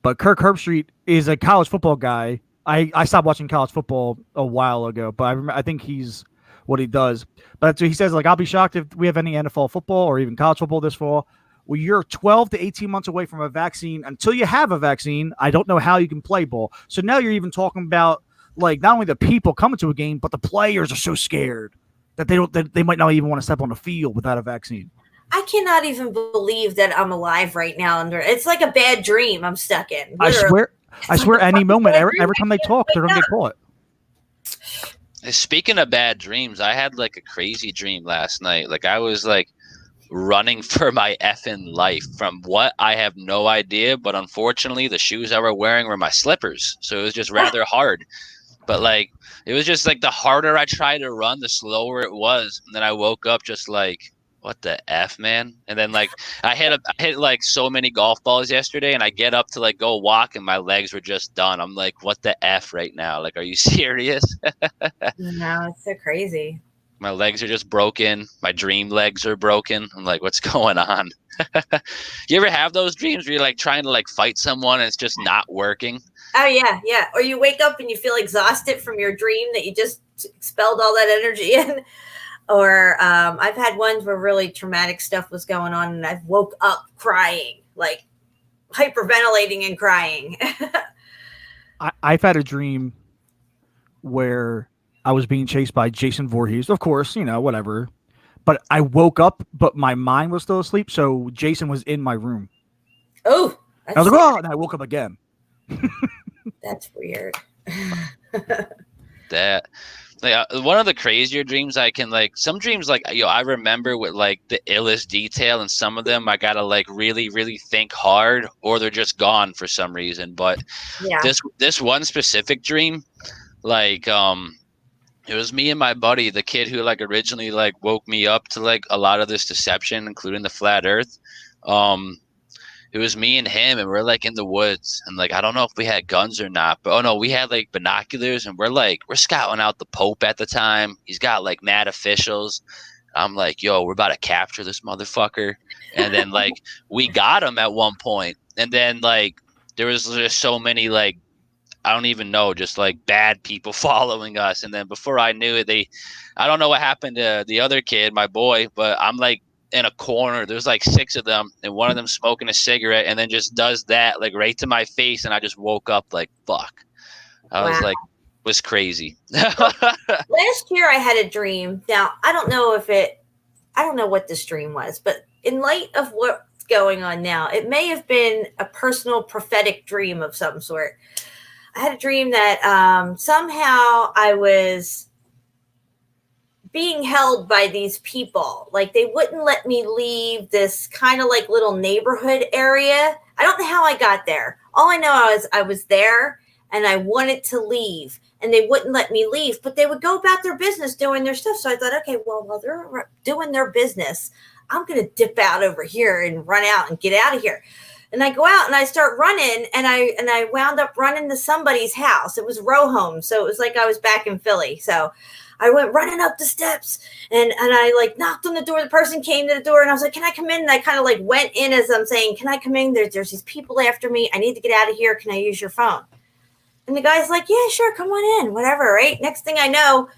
but Kirk Herbstreit is a college football guy. I stopped watching college football a while ago, but I think he's what he does. But so he says, like, I'll be shocked if we have any NFL football or even college football this fall. Well, you're 12 to 18 months away from a vaccine. Until you have a vaccine, I don't know how you can play ball. So now you're even talking about, like, not only the people coming to a game, but the players are so scared that they might not even want to step on the field without a vaccine. I cannot even believe that I'm alive right now. It's like a bad dream I'm stuck in. Literally. I swear any moment, every time they talk, they're going to get caught. Speaking of bad dreams, I had like a crazy dream last night. Like I was like running for my effing life from what I have no idea. But unfortunately, the shoes I were wearing were my slippers. So it was just rather hard. But like, it was just like the harder I tried to run, the slower it was. And then I woke up just like, what the F, man? And then like I hit like so many golf balls yesterday, and I get up to like go walk and my legs were just done. I'm like, what the F right now? Like, are you serious? No, it's so crazy. My legs are just broken. My dream legs are broken. I'm like, what's going on? You ever have those dreams where you're like trying to like fight someone and it's just not working? Oh yeah, yeah. Or you wake up and you feel exhausted from your dream that you just expelled all that energy in. Or I've had ones where really traumatic stuff was going on and I've woke up crying, like hyperventilating and crying. I've had a dream where I was being chased by Jason Voorhees. Of course, whatever. But I woke up, but my mind was still asleep. So Jason was in my room. Oh. I was like, oh, and I woke up again. That's weird. That. Like, one of the crazier dreams I can like some dreams like I remember with like the illest detail, and some of them I gotta like really really think hard or they're just gone for some reason. But yeah, this one specific dream, like it was me and my buddy, the kid who like originally like woke me up to like a lot of this deception, including the flat Earth. It was me and him, and we're like in the woods, and like I don't know if we had guns or not, but we had like binoculars, and we're scouting out the Pope at the time. He's got like mad officials. I'm like, yo, we're about to capture this motherfucker, and then like we got him at one point, and then like there was just so many like I don't even know, just like bad people following us, and then before I knew it, I don't know what happened to the other kid, my boy, but I'm like in a corner, there's like 6 of them, and one of them smoking a cigarette, and then just does that like right to my face, and I just woke up like fuck. I was like, was crazy. Last year I had a dream. Now I don't know what this dream was, but in light of what's going on now, it may have been a personal prophetic dream of some sort. I had a dream that somehow I was being held by these people. Like they wouldn't let me leave this kind of like little neighborhood area. I don't know how I got there. All I know is I was there and I wanted to leave and they wouldn't let me leave, but they would go about their business doing their stuff. So I thought, okay, well, while they're doing their business, I'm going to dip out over here and run out and get out of here. And I go out and I start running and I wound up running to somebody's house. It was row home. So it was like I was back in Philly. So I went running up the steps and I like knocked on the door. The person came to the door and I was like, can I come in? And I kind of like went in as I'm saying, can I come in? There's these people after me. I need to get out of here. Can I use your phone? And the guy's like, yeah, sure. Come on in, whatever. Right. Next thing I know,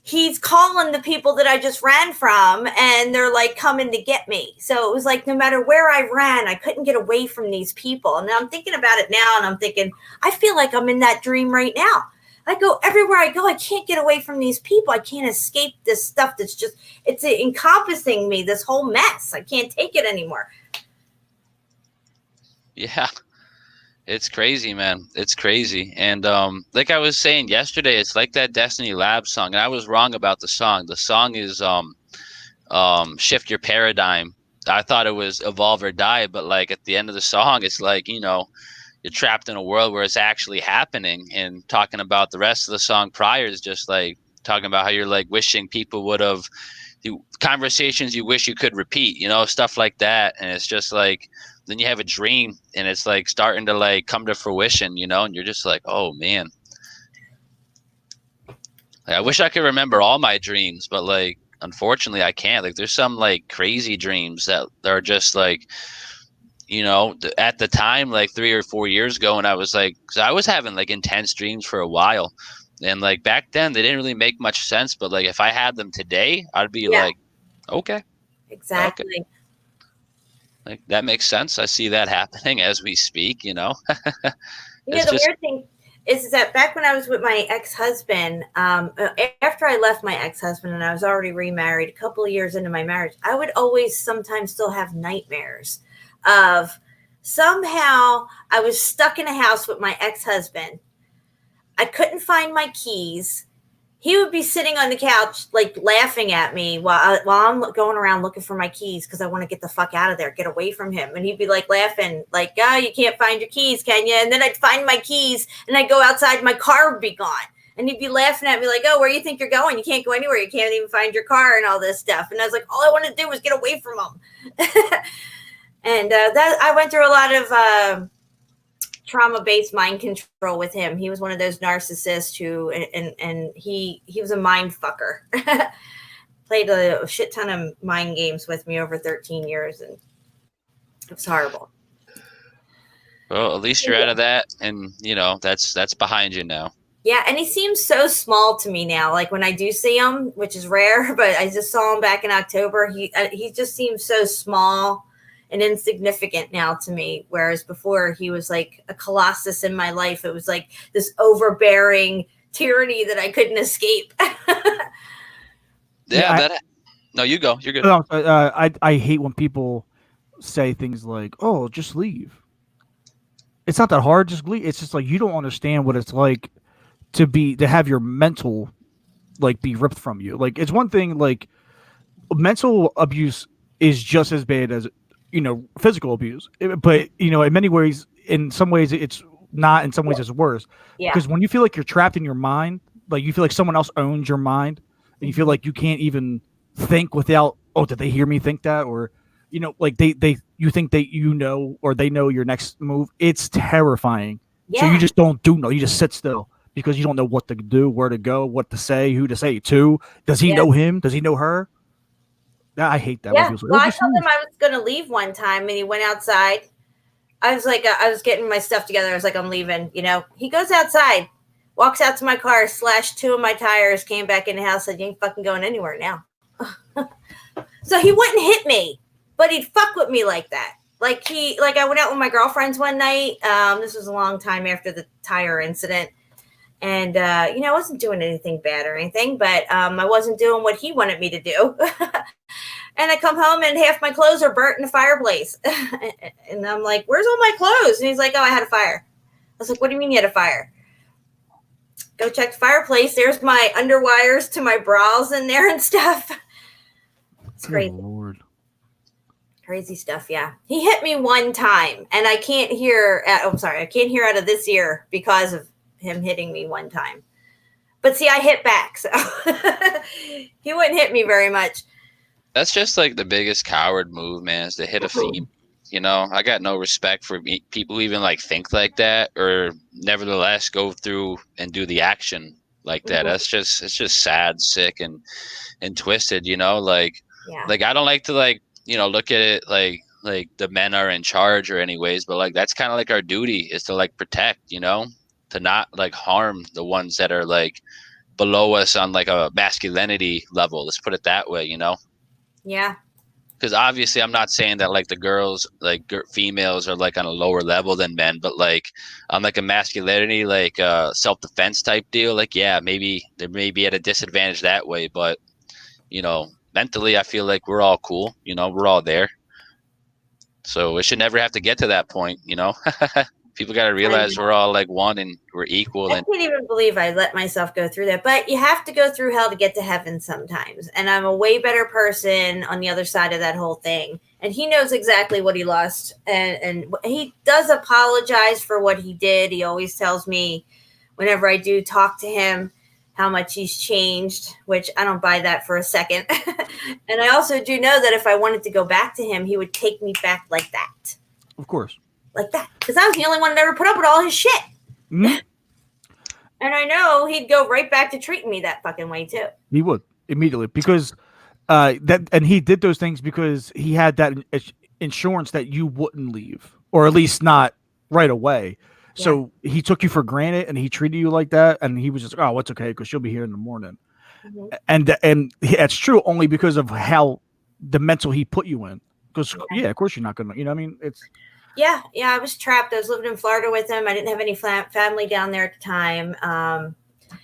he's calling the people that I just ran from and they're like coming to get me. So it was like, no matter where I ran, I couldn't get away from these people. And I'm thinking about it now and I'm thinking, I feel like I'm in that dream right now. I go everywhere I go. I can't get away from these people. I can't escape this stuff that's just, it's encompassing me, this whole mess. I can't take it anymore. Yeah. It's crazy, man. It's crazy. And like I was saying yesterday, it's like that Destiny Labs song. And I was wrong about the song. The song is Shift Your Paradigm. I thought it was Evolve or Die, but like at the end of the song, it's like, you're trapped in a world where it's actually happening. And talking about the rest of the song prior is just like talking about how you're like wishing people would have conversations you wish you could repeat, you know, stuff like that. And it's just like, then you have a dream and it's like starting to like come to fruition, you know, and you're just like, oh man, like, I wish I could remember all my dreams, but like, unfortunately I can't. Like there's some like crazy dreams that are just like, you know, at the time, like 3 or 4 years ago, and I was like, 'cause I was having like intense dreams for a while. And like back then they didn't really make much sense, but like if I had them today, I'd be like, okay, Exactly. okay. Like that makes sense. I see that happening as we speak, you know. You know, the weird thing is that back when I was with my ex-husband, after I left my ex-husband and I was already remarried, a couple of years into my marriage, I would always sometimes still have nightmares of somehow I was stuck in a house with my ex-husband. I couldn't find my keys. He would be sitting on the couch, like laughing at me while I'm going around looking for my keys because I want to get the fuck out of there, get away from him. And he'd be like laughing, like, "Oh, you can't find your keys, can you?" And then I'd find my keys and I'd go outside, my car would be gone. And he'd be laughing at me like, "Oh, where do you think you're going? You can't go anywhere. You can't even find your car," and all this stuff. And I was like, all I want to do was get away from him. And that I went through a lot of trauma-based mind control with him. He was one of those narcissists who, and he was a mind fucker. Played a shit ton of mind games with me over 13 years, and it was horrible. Well, at least you're out of that, and you know that's behind you now. Yeah, and he seems so small to me now. Like when I do see him, which is rare, but I just saw him back in October. He just seems so small and insignificant now to me, whereas before he was like a colossus in my life. It was like this overbearing tyranny that I couldn't escape. No, you go. You're good. No, I hate when people say things like, "Oh, just leave." It's not that hard. Just leave. It's just like you don't understand what it's like to have your mental like be ripped from you. Like it's one thing. Like mental abuse is just as bad as physical abuse, but in some ways it's not. In some ways it's worse. Yeah. Because when you feel like you're trapped in your mind, like you feel like someone else owns your mind, and you feel like you can't even think without, oh, did they hear me think that? Or like you think or they know your next move. It's terrifying. Yeah. So you just don't do no. You just sit still because you don't know what to do, where to go, what to say, who to say it to. Does he know him? Does he know her? I hate that. Yeah. Well, I told him I was going to leave one time, and he went outside. I was like, I was getting my stuff together. I was like, I'm leaving. He goes outside, walks out to my car, slashed 2 of my tires, came back in the house, said, "You ain't fucking going anywhere now." So he wouldn't hit me, but he'd fuck with me like that. Like I went out with my girlfriends one night. This was a long time after the tire incident. And, I wasn't doing anything bad or anything, but I wasn't doing what he wanted me to do. And I come home and half my clothes are burnt in the fireplace. And I'm like, "Where's all my clothes?" And he's like, "Oh, I had a fire." I was like, "What do you mean you had a fire?" Go check the fireplace. There's my underwires to my bras in there and stuff. It's crazy. Oh, Lord. Crazy stuff, yeah. He hit me one time, and I can't hear. I can't hear out of this ear because of him hitting me one time. But see, I hit back, so he wouldn't hit me very much. That's just like the biggest coward move, man, is to hit a female. I got no respect for people who even like think like that, or nevertheless go through and do the action like that. It's just sad, sick, and twisted. Like I don't like to look at it like the men are in charge or anyways, but like that's kind of like our duty is to like protect, to not like harm the ones that are like below us on like a masculinity level. Let's put it that way, Yeah. Because obviously I'm not saying that like the girls, like females are like on a lower level than men, but like on like a masculinity, like self-defense type deal, like, yeah, maybe they may be at a disadvantage that way, but mentally I feel like we're all cool, we're all there. So it should never have to get to that point, People got to realize we're all like one and we're equal. I can't even believe I let myself go through that. But you have to go through hell to get to heaven sometimes. And I'm a way better person on the other side of that whole thing. And he knows exactly what he lost. And he does apologize for what he did. He always tells me whenever I do talk to him, how much he's changed, which I don't buy that for a second. And I also do know that if I wanted to go back to him, he would take me back like that. Of course. Like that. Because I was the only one that ever put up with all his shit. Mm-hmm. And I know he'd go right back to treating me that fucking way too. He would immediately because and he did those things because he had that insurance that you wouldn't leave, or at least not right away. Yeah. So he took you for granted and he treated you like that, and he was just like, oh, it's okay because she'll be here in the morning. Mm-hmm. And it's true only because of how the mental he put you in. Because yeah, of course you're not gonna, you know what I mean? It's yeah, I was trapped. I was living in Florida with him. I didn't have any family down there at the time.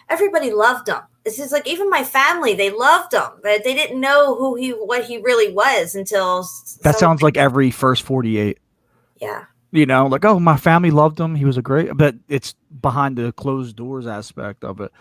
Everybody loved him. This is like even my family, they loved him, but they didn't know what he really was until that sounds like every first 48. Yeah. You know, like, oh, my family loved him. He was a great, but it's behind the closed doors aspect of it.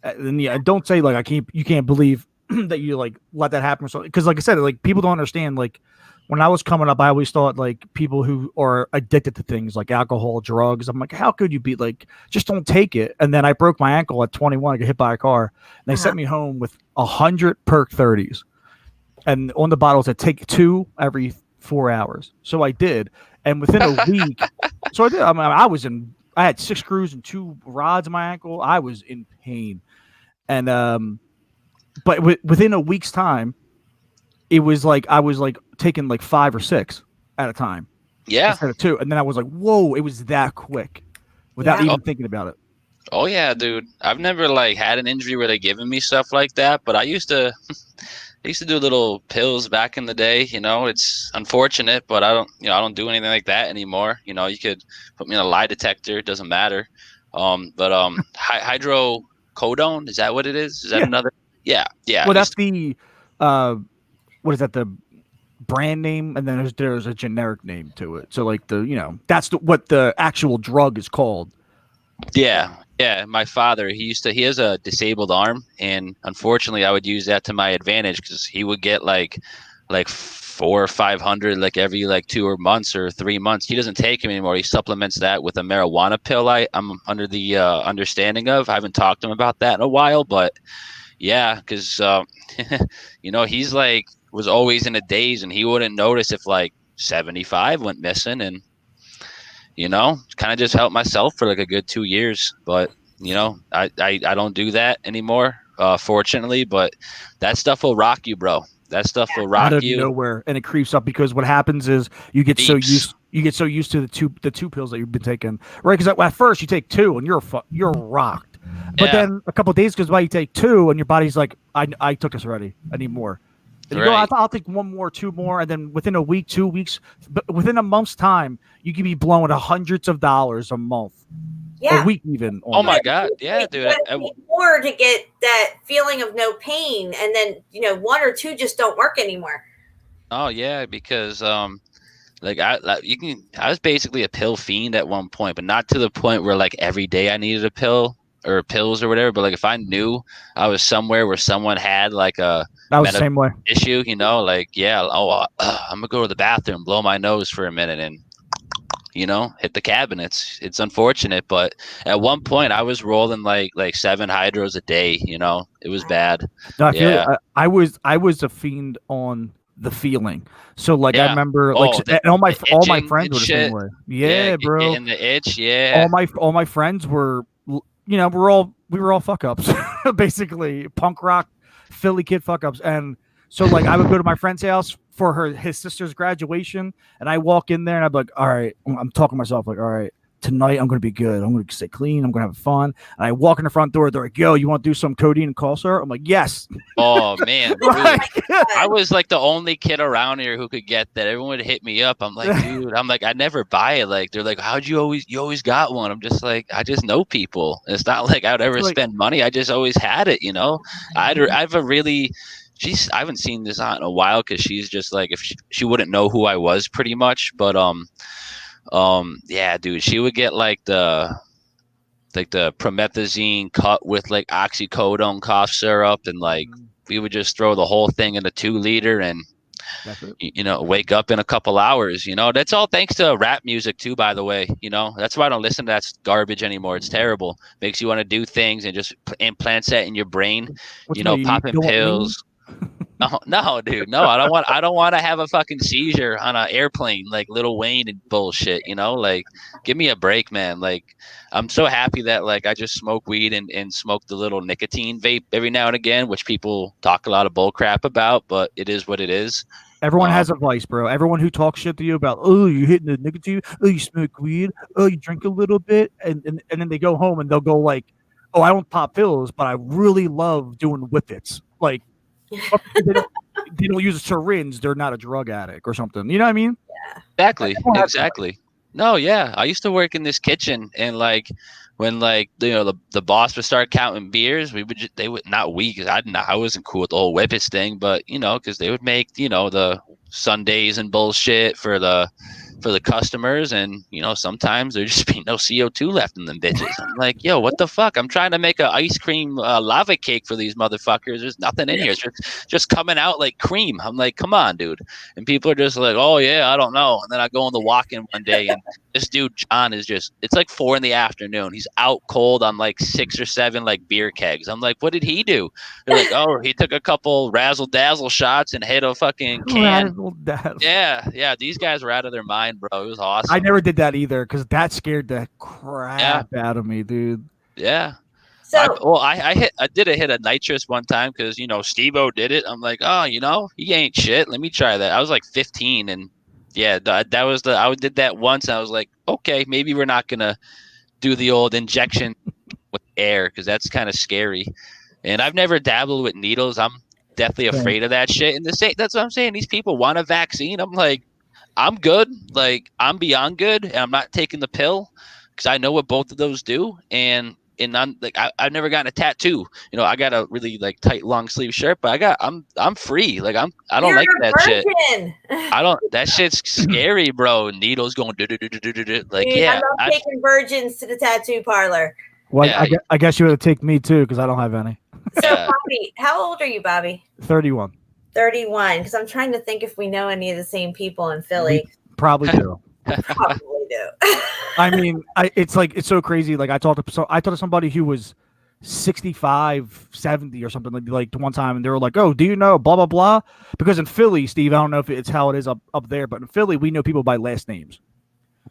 And yeah, don't say like you can't believe that you like let that happen. So, because like I said, like people don't understand. Like when I was coming up, I always thought like people who are addicted to things like alcohol, drugs. I'm like, how could you be like, just don't take it? And then I broke my ankle at 21. I got hit by a car. And they sent me home with 100 perk 30s, and on the bottles that take 2 every 4 hours. So I did. And within a week, so I did. I mean, I had 6 screws and 2 rods in my ankle. I was in pain. And, but within a week's time, it was like, I was like taking like 5 or 6 at a time. Yeah. Instead of 2. And then I was like, whoa, it was that quick without even thinking about it. Oh yeah, dude. I've never like had an injury where they given me stuff like that, but I used to do little pills back in the day. You know, it's unfortunate, but I don't do anything like that anymore. You know, you could put me in a lie detector; it doesn't matter. Hydrocodone, is that what it is? Is that another? Yeah. Well, that's the what is that? The brand name, and then there's a generic name to it. So like that's what the actual drug is called. Yeah. My father, he has a disabled arm, and unfortunately, I would use that to my advantage because he would get like 400 or 500 like every like 2 months or 3 months. He doesn't take him anymore. He supplements that with a marijuana pill. I'm under the understanding of. I haven't talked to him about that in a while, but yeah, because he's like was always in a daze, and he wouldn't notice if like 75 went missing, and kind of just helped myself for like a good 2 years. But, I don't do that anymore, fortunately. But that stuff will rock you, bro. That stuff will rock out of you. Nowhere, and it creeps up because what happens is you get so used to the two pills that you've been taking, right? Because at first you take 2 and you're rocked, but then a couple of days goes by, you take 2 and your body's like, I took this already. I need more. And you go, I'll take 1 more, 2 more, and then within a week, 2 weeks, but within a month's time, you can be blowing hundreds of dollars a month, a week even. Oh my God, yeah, dude! More to get that feeling of no pain, and then 1 or 2 just don't work anymore. Oh yeah, because I was basically a pill fiend at one point, but not to the point where like every day I needed a pill or pills or whatever. But like if I knew I was somewhere where someone had like a the same way issue, I'm gonna go to the bathroom, blow my nose for a minute, and hit the cabinets. It's unfortunate, but at one point I was rolling like 7 hydros a day. It was bad. No, I was a fiend on the feeling. So like I remember and all my friends were the same way. Yeah, bro. And the itch, yeah. All my friends were, we were all fuck ups, basically punk rock Philly kid fuck ups. And so like I would go to my friend's house for his sister's graduation, and I walk in there and I'd be like, all right, I'm talking to myself like, all right, tonight I'm going to be good. I'm going to stay clean. I'm going to have fun. And I walk in the front door. They're like, yo, you want to do some codeine and call, sir? I'm like, yes. Oh, man. I was like the only kid around here who could get that. Everyone would hit me up. I'm like, dude, I never buy it. Like, they're like, you always got one? I'm just like, I just know people. It's not like I'd ever spend money. I just always had it, I have a really... I haven't seen this aunt in a while because she's just like, if she wouldn't know who I was pretty much. But yeah, dude, she would get like the promethazine cut with like oxycodone cough syrup, and like we would just throw the whole thing in a 2 liter, and That's it. You know, wake up in a couple hours. You know, that's all thanks to rap music too, by the way. You know, that's why I don't listen to that garbage anymore. It's terrible. Makes you want to do things and just implants that in your brain. What's You know, you popping don't want lean? pills. No, dude. No, I don't want to have a fucking seizure on an airplane like Lil Wayne and bullshit. You know, like give me a break, man. Like I'm so happy that like I just smoke weed and smoke the little nicotine vape every now and again, which people talk a lot of bull crap about, but it is what it is. Everyone has a vice, bro. Everyone who talks shit to you about, oh, you hitting the nicotine, oh, you smoke weed, oh, you drink a little bit, and then they go home and they'll go like, oh, I don't pop pills, but I really love doing whippets. Like, they don't use a syringe, they're not a drug addict or something. You know what I mean? Exactly. No, yeah. I used to work in this kitchen, and like when like you know the boss would start counting beers, they would not we because I wasn't cool with the whole whippets thing, but you know because they would make the Sundays and bullshit for the customers, and sometimes there'd just be no CO2 left in them bitches. I'm like, yo, what the fuck? I'm trying to make a ice cream lava cake for these motherfuckers. There's nothing in here. It's just coming out like cream. I'm like, come on, dude. And people are just like, oh yeah, I don't know. And then I go in the walk-in one day, and this dude John is it's like 4 PM. He's out cold on like 6 or 7 like beer kegs. I'm like, what did he do? They're like, oh, he took a couple razzle dazzle shots and hit a fucking can. Yeah. These guys were out of their mind, bro. It was awesome. I never did that either because that scared the crap out of me, dude. Yeah. So I did hit a nitrous one time because Steve-O did it. I'm like, oh, he ain't shit. Let me try that. I was like 15, and yeah, that was I did that once. And I was like, okay, maybe we're not gonna do the old injection with air because that's kind of scary. And I've never dabbled with needles. I'm definitely afraid of that shit. And that's what I'm saying. These people want a vaccine. I'm like, I'm good. Like I'm beyond good, and I'm not taking the pill because I know what both of those do. And I'm like I've never gotten a tattoo. I got a really like tight long sleeve shirt, but I'm free. Like I don't You're like that shit. virgin. That shit's scary, bro. Needles going like Dude, yeah. I love taking virgins to the tattoo parlor. Well, Yeah. I guess you would take me too because I don't have any. So Yeah. Bobby, how old are you, Bobby? 31. 31. Because I'm trying to think if we know any of the same people in Philly. We probably do. Probably do. I mean, it's so crazy. Like I talked to somebody who was 65, 70 or something like one time, and they were like, "Oh, do you know blah blah blah?" Because in Philly, Steve, I don't know if it's how it is up there, but in Philly, we know people by last names.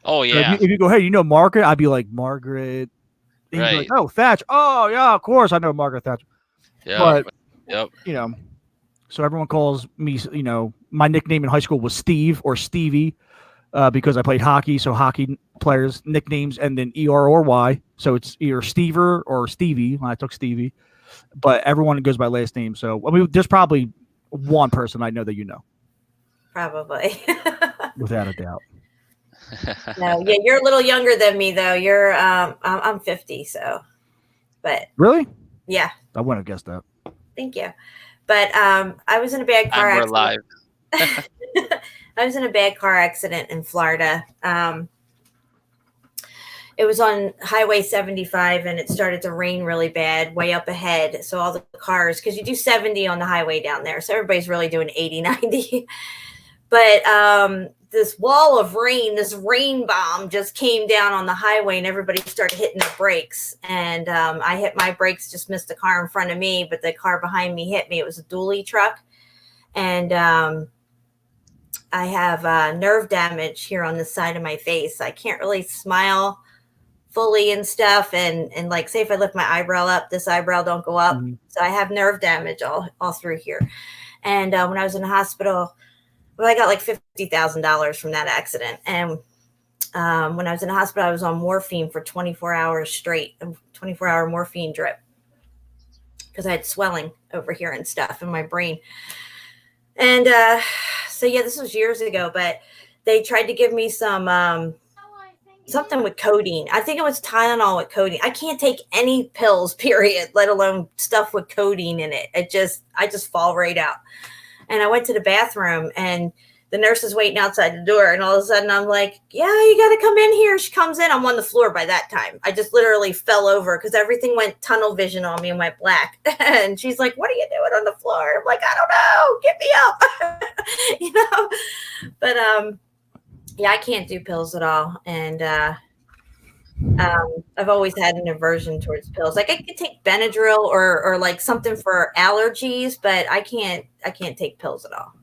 Oh So yeah. if you go, hey, Margaret? I'd be like Margaret. And you'd be like, Right. oh, Thatch. Oh yeah, of course I know Margaret Thatch. Yeah. But Yep. so everyone calls me. My nickname in high school was Steve or Stevie. Because I played hockey, so hockey players' nicknames and then ER or Y. So it's either Stever or Stevie when I took Stevie. But everyone goes by last name. So, I mean, there's probably one person I know that you know. Probably. Without a doubt. No, yeah, you're a little younger than me, though. You're, I'm 50, so. But. Really? Yeah. I wouldn't have guessed that. Thank you. But I was in a bad car accident. We're live. I was in a bad car accident in Florida. It was on Highway 75, and it started to rain really bad way up ahead. So all the cars, because you do 70 on the highway down there. So everybody's really doing 80, 90. But this wall of rain, this rain bomb just came down on the highway, and everybody started hitting their brakes. And I hit my brakes, just missed the car in front of me, but the car behind me hit me. It was a dually truck. And I have nerve damage here on the side of my face. I can't really smile fully and stuff. And like, say if I lift my eyebrow up, this eyebrow don't go up. Mm-hmm. So I have nerve damage all through here. And when I was in the hospital, I got like $50,000 from that accident. And when I was in the hospital, I was on morphine for 24 hours straight, a 24-hour morphine drip, because I had swelling over here and stuff in my brain. And so, yeah, this was years ago, but they tried to give me some something with codeine. I think it was Tylenol with codeine. I can't take any pills, period, let alone stuff with codeine in it. I just fall right out. And I went to the bathroom, and the nurse is waiting outside the door, and all of a sudden I'm like, yeah, you got to come in here. She comes in. I'm on the floor by that time. I just literally fell over because everything went tunnel vision on me and went black. And she's like, what are you doing on the floor? I'm like, I don't know. Get me up. But yeah, I can't do pills at all. And I've always had an aversion towards pills. Like I could take Benadryl or like something for allergies, but I can't take pills at all.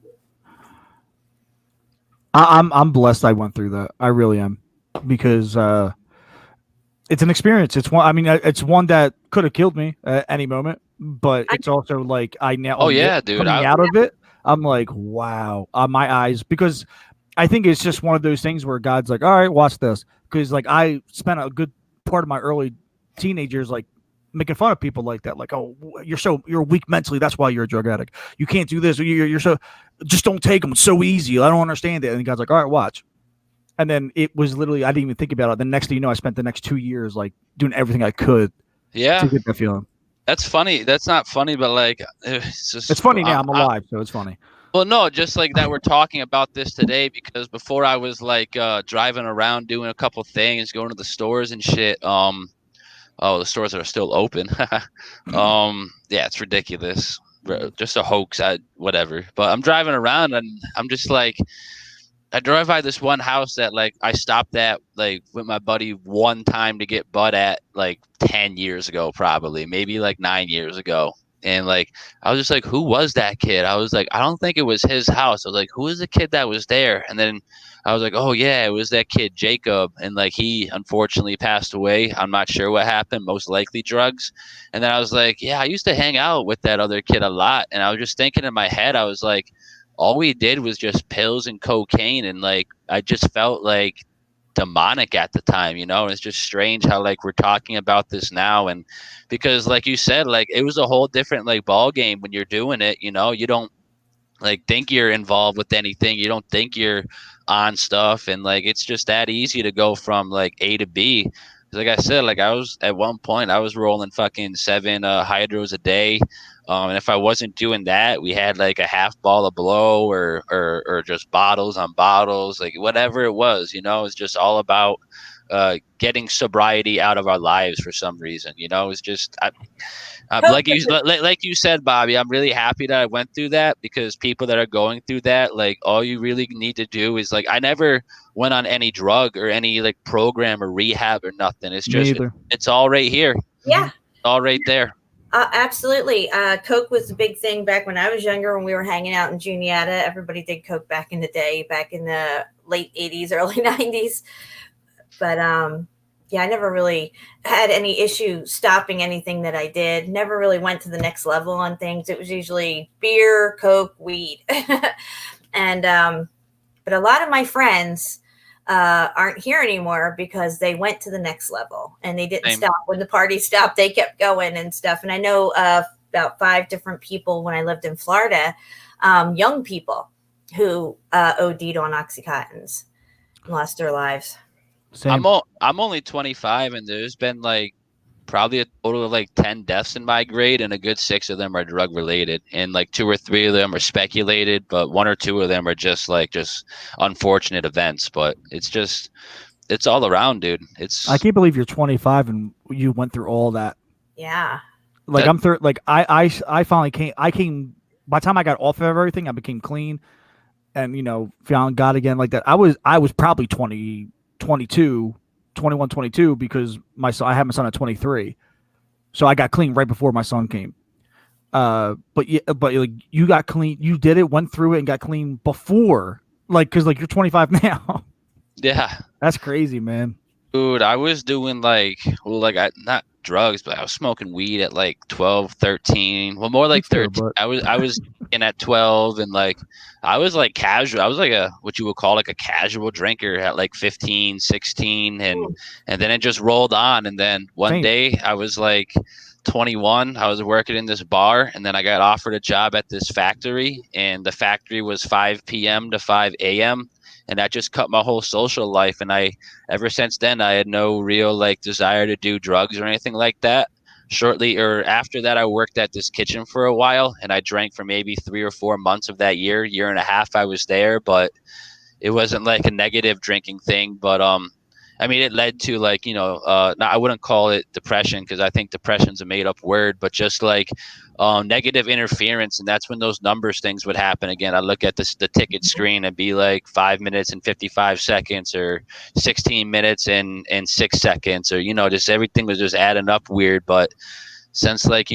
I'm blessed I went through that. I really am, because it's an experience. It's one. I mean, it's one that could have killed me at any moment, but it's also like I now. Oh yeah, dude. Coming out of it, I'm like, wow, my eyes, because I think it's just one of those things where God's like, all right, watch this, because like I spent a good part of my early teenage years like making fun of people like that, like, oh, you're weak mentally, that's why you're a drug addict, you can't do this, you're so, just don't take them, it's so easy, I don't understand it. And God's like, all right, watch. And then it was literally, I didn't even think about it. The next thing you know, I spent the next 2 years like doing everything I could to get that feeling. That's funny. That's not funny, but like it's funny now. I'm alive, so it's funny. Well, no, just like that we're talking about this today, because before I was like driving around doing a couple things, going to the stores and shit. Oh, the stores are still open. Yeah, it's ridiculous. Just a hoax. Whatever. But I'm driving around and I'm just like, I drove by this one house that like I stopped at like with my buddy one time to get butt at like 10 years ago, probably maybe like 9 years ago. And like, I was just like, who was that kid? I was like, I don't think it was his house. I was like, who was the kid that was there? And then I was like, oh yeah, it was that kid, Jacob. And like, he unfortunately passed away. I'm not sure what happened, most likely drugs. And then I was like, yeah, I used to hang out with that other kid a lot. And I was just thinking in my head, I was like, all we did was just pills and cocaine. And like, I just felt like demonic at the time, you know. And it's just strange how like we're talking about this now, and because like you said, like it was a whole different like ball game when you're doing it, you know. You don't like think you're involved with anything, you don't think you're on stuff, and like it's just that easy to go from like A to B. Like I said, like I was at one point I was rolling fucking 7 hydros a day. And if I wasn't doing that, we had like a half ball of blow or just bottles on bottles, like whatever it was, you know. It's just all about getting sobriety out of our lives for some reason, you know. It's just like you said, Bobby, I'm really happy that I went through that, because people that are going through that, like all you really need to do is like, I never went on any drug or any like program or rehab or nothing. It's just it's all right here. Yeah, all right there. Absolutely. Coke was the big thing back when I was younger, when we were hanging out in Juniata. Everybody did Coke back in the day, back in the late 80s, early 90s. But yeah, I never really had any issue stopping anything that I did. Never really went to the next level on things. It was usually beer, Coke, weed. And but a lot of my friends aren't here anymore because they went to the next level and they didn't stop. When the party stopped, they kept going and stuff. And I know about 5 different people when I lived in Florida, young people who OD'd on Oxycontins and lost their lives. I'm only 25, and there's been like probably a total of like 10 deaths in my grade, and a good 6 of them are drug related, and like 2 or 3 of them are speculated, but 1 or 2 of them are just unfortunate events. But it's all around, dude. I can't believe you're 25 and you went through all that. Yeah. Like I'm like I finally came by the time I got off of everything, I became clean and, you know, found God again like that. I was probably 22 because I had my son at 23, so I got clean right before my son came. But like you got clean, you did it, went through it, and got clean before, like, because like you're 25 now. Yeah, that's crazy, man. Dude, I was doing not drugs, but I was smoking weed at like 12, 13. Well, more like 13. I was in at 12, and like I was like casual. I was like what you would call like a casual drinker at like 15, 16, and then it just rolled on. And then one day I was like 21. I was working in this bar, and then I got offered a job at this factory, and the factory was 5 p.m. to 5 a.m. And that just cut my whole social life. And ever since then, I had no real like desire to do drugs or anything like that. shortly or after that, I worked at this kitchen for a while, and I drank for maybe 3 or 4 months of that year and a half I was there, but it wasn't like a negative drinking thing. But I mean, it led to like, I wouldn't call it depression because I think depression's a made up word, but just like negative interference. And that's when those numbers things would happen again. I look at the ticket screen and be like 5 minutes and 55 seconds or 16 minutes and 6 seconds, or, just everything was just adding up weird. But since like,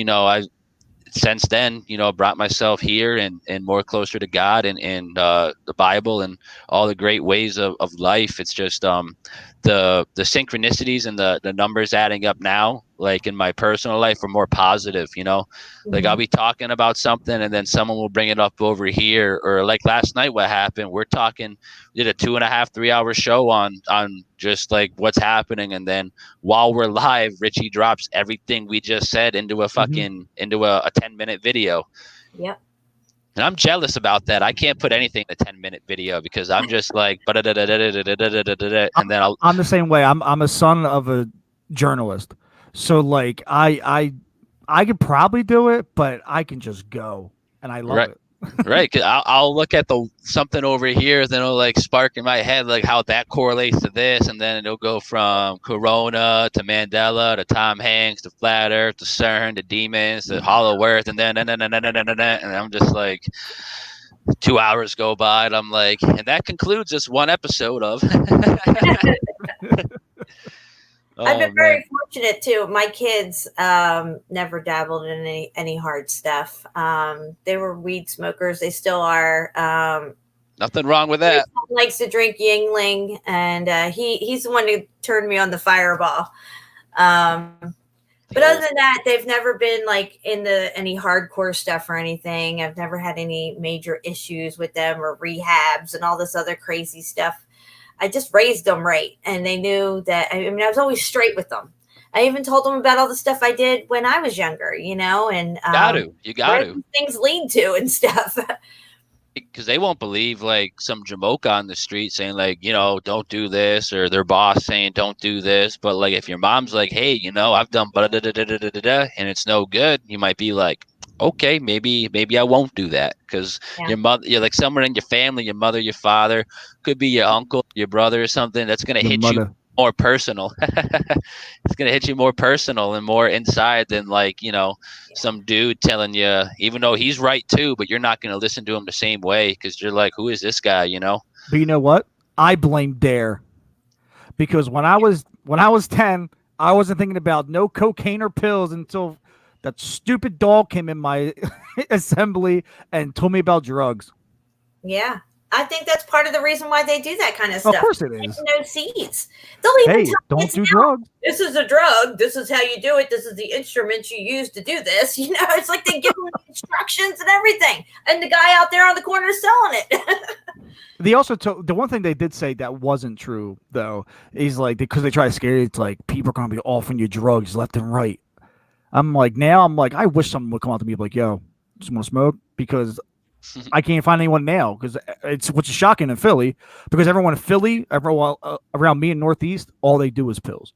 since then, brought myself here and more closer to God and the Bible and all the great ways of life. It's just the synchronicities and the numbers adding up now, like in my personal life, are more positive, like I'll be talking about something and then someone will bring it up over here, or like last night, what happened, we did a 2.5, 3 hour show on just like what's happening. And then while we're live, Richie drops everything we just said into a fucking, into a 10-minute video. Yep. And I'm jealous about that. I can't put anything in a 10-minute video because I'm just like, and then I'm the same way. I'm a son of a journalist, so like I could probably do it, but I can just go, and I love it. Right, cause I'll look at something over here, then it'll like spark in my head like how that correlates to this, and then it'll go from Corona to Mandela to Tom Hanks to Flat Earth to CERN to demons to Hollow Earth, and then and I'm just like 2 hours go by, and I'm like, and that concludes this one episode of. I've been very fortunate too. My kids never dabbled in any hard stuff. They were weed smokers. They still are. Nothing wrong with that. He likes to drink Yingling, and he's the one who turned me on the Fireball. But other than that, they've never been like into any hardcore stuff or anything. I've never had any major issues with them or rehabs and all this other crazy stuff. I just raised them right, and they knew that. I mean, I was always straight with them. I even told them about all the stuff I did when I was younger, and you got to things lead to and stuff. Because they won't believe like some jamoke on the street saying like, don't do this, or their boss saying don't do this. But like if your mom's like, hey, I've done and it's no good, you might be like, okay, maybe I won't do that, because your mother, you're like someone in your family, your mother, your father, could be your uncle, your brother, or something that's gonna hit you more personal. It's gonna hit you more personal and more inside than like some dude telling you, even though he's right too, but you're not gonna listen to him the same way because you're like, who is this guy? But you know what? I blame Dare, because when I was 10, I wasn't thinking about no cocaine or pills until that stupid dog came in my assembly and told me about drugs. Yeah. I think that's part of the reason why they do that kind of stuff. Of course it is. No seeds. They'll even tell don't do drugs. This is a drug. This is how you do it. This is the instrument you use to do this. It's like they give them instructions and everything. And the guy out there on the corner selling it. They also the one thing they did say that wasn't true, though, is like, because they try to scare you, it's like people are going to be offering you drugs left and right. I'm like, I wish someone would come out to me like, yo, just want to smoke, because I can't find anyone now, because which is shocking in Philly, because everyone in Philly, everyone around me in Northeast, all they do is pills.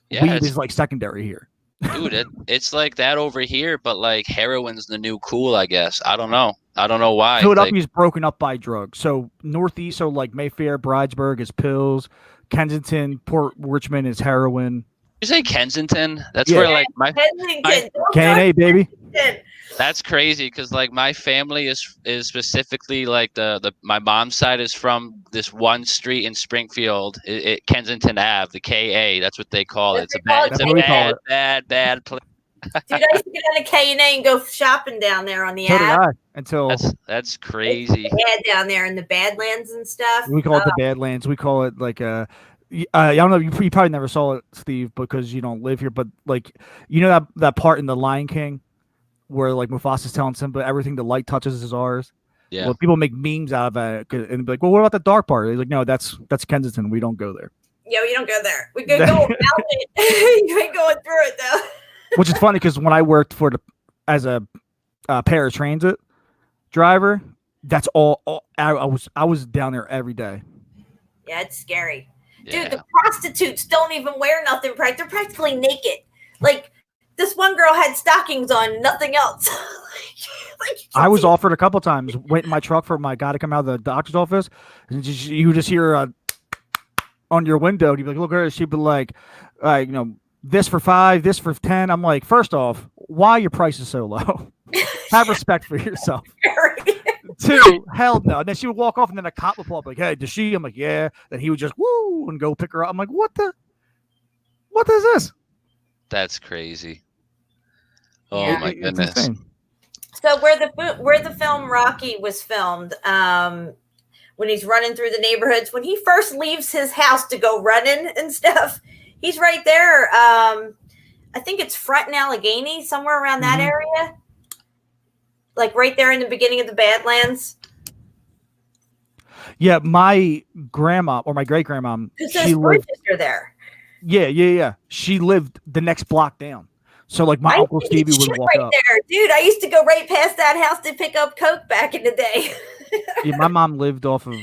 Yeah, weed is like secondary here. Dude, it's like that over here, but like heroin's the new cool, I guess. I don't know why. Philadelphia's broken up by drugs. So Northeast, so like Mayfair, Bridesburg is pills. Kensington, Port Richmond is heroin. You say Kensington? That's where like my K&A, baby. That's crazy, because like my family is specifically like my mom's side is from this one street in Springfield, Kensington Ave, the KA. That's what they call it. It's a bad place. Dude, I used to get on a K&A and go shopping down there on the Ave. Until that's crazy. Down there in the Badlands and stuff. We call it the Badlands. We call it like a. I don't know. You probably never saw it, Steve, because you don't live here. But like, that part in The Lion King where like Mufasa's telling Simba everything the light touches is ours. Yeah. Well, people make memes out of it and be like, well, what about the dark part? They're like, no, that's Kensington. We don't go there. Yeah, we don't go there. We could go around it. You ain't going through it though. Which is funny, because when I worked as a paratransit driver, that's all I was down there every day. Yeah, it's scary. Yeah. Dude, the prostitutes don't even wear nothing. They're practically naked. Like, this one girl had stockings on, nothing else. I was offered a couple times. Went in my truck for my guy to come out of the doctor's office, and you just hear on your window. And you'd be like, "Look at her." She'd be like, this for $5, this for $10. I'm like, first off, why are your prices so low? Have respect for yourself. Two, hell no. And then she would walk off, and then a cop would pull up like, "Hey, does she?" I'm like, "Yeah." Then he would just woo and go pick her up. I'm like, what is this? That's crazy. Oh Yeah. my goodness. So where the film Rocky was filmed, when he's running through the neighborhoods, when he first leaves his house to go running and stuff, he's right there. I think it's Front and Allegheny, somewhere around that area. Like right there in the beginning of the Badlands. Yeah, my grandma or my great grandma, she lived there. Yeah. She lived the next block down. So like my Uncle Stevie would walk up. There. Dude, I used to go right past that house to pick up Coke back in the day. Yeah, my mom lived off of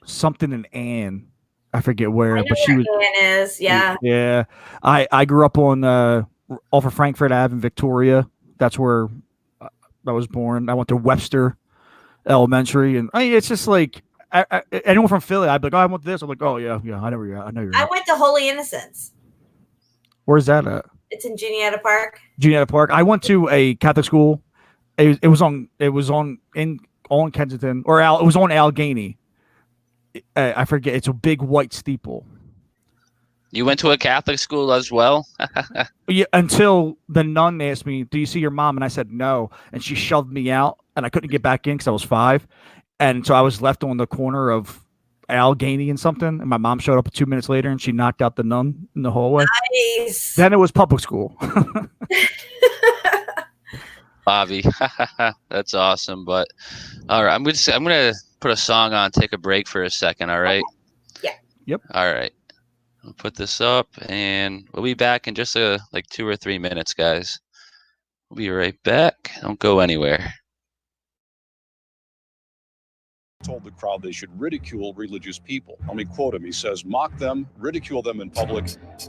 something in Ann. I forget where, but she was. Ann is, yeah. Yeah, I grew up on off of Frankfurt Ave in Victoria. That's where I was born. I went to Webster Elementary, and it's just like anyone from Philly, I'd be like, "Oh, I want this." I'm like, "Oh yeah, I know you're. I know you're." I went to Holy Innocents. Where's that at? It's in Juniata Park. Juniata Park. I went to a Catholic school. It was on Kensington, or it was on Allegheny. I forget. It's a big white steeple. You went to a Catholic school as well? Yeah, until the nun asked me, "Do you see your mom?" And I said no, and she shoved me out, and I couldn't get back in because I was 5, and so I was left on the corner of Allegheny and something, and my mom showed up 2 minutes later, and she knocked out the nun in the hallway. Nice. Then it was public school. Bobby, that's awesome. But all right, I'm gonna put a song on, take a break for a second. All right. Yeah. Yep. All right. I'll put this up, and we'll be back in just like 2 or 3 minutes, guys. We'll be right back. Don't go anywhere. Told the crowd they should ridicule religious people. Let me quote him. He says, "Mock them, ridicule them in public.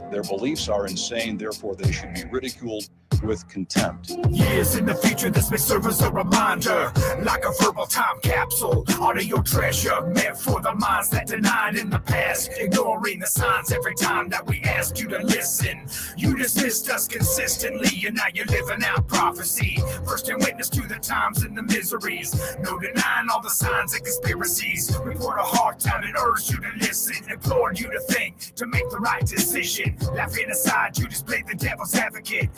Their beliefs are insane, therefore they should be ridiculed with contempt." Years in the future, this may serve as a reminder, like a verbal time capsule. Honor your treasure, meant for the minds that denied in the past, ignoring the signs every time that we ask you to listen. You dismissed us consistently, and now you're living out prophecy. First in witness to the times and the miseries, no denying all the signs and conspiracies. We poured our heart out and urged you to listen, implored you to think, to make the right decision. Laughing aside, you displayed the devil's advocate.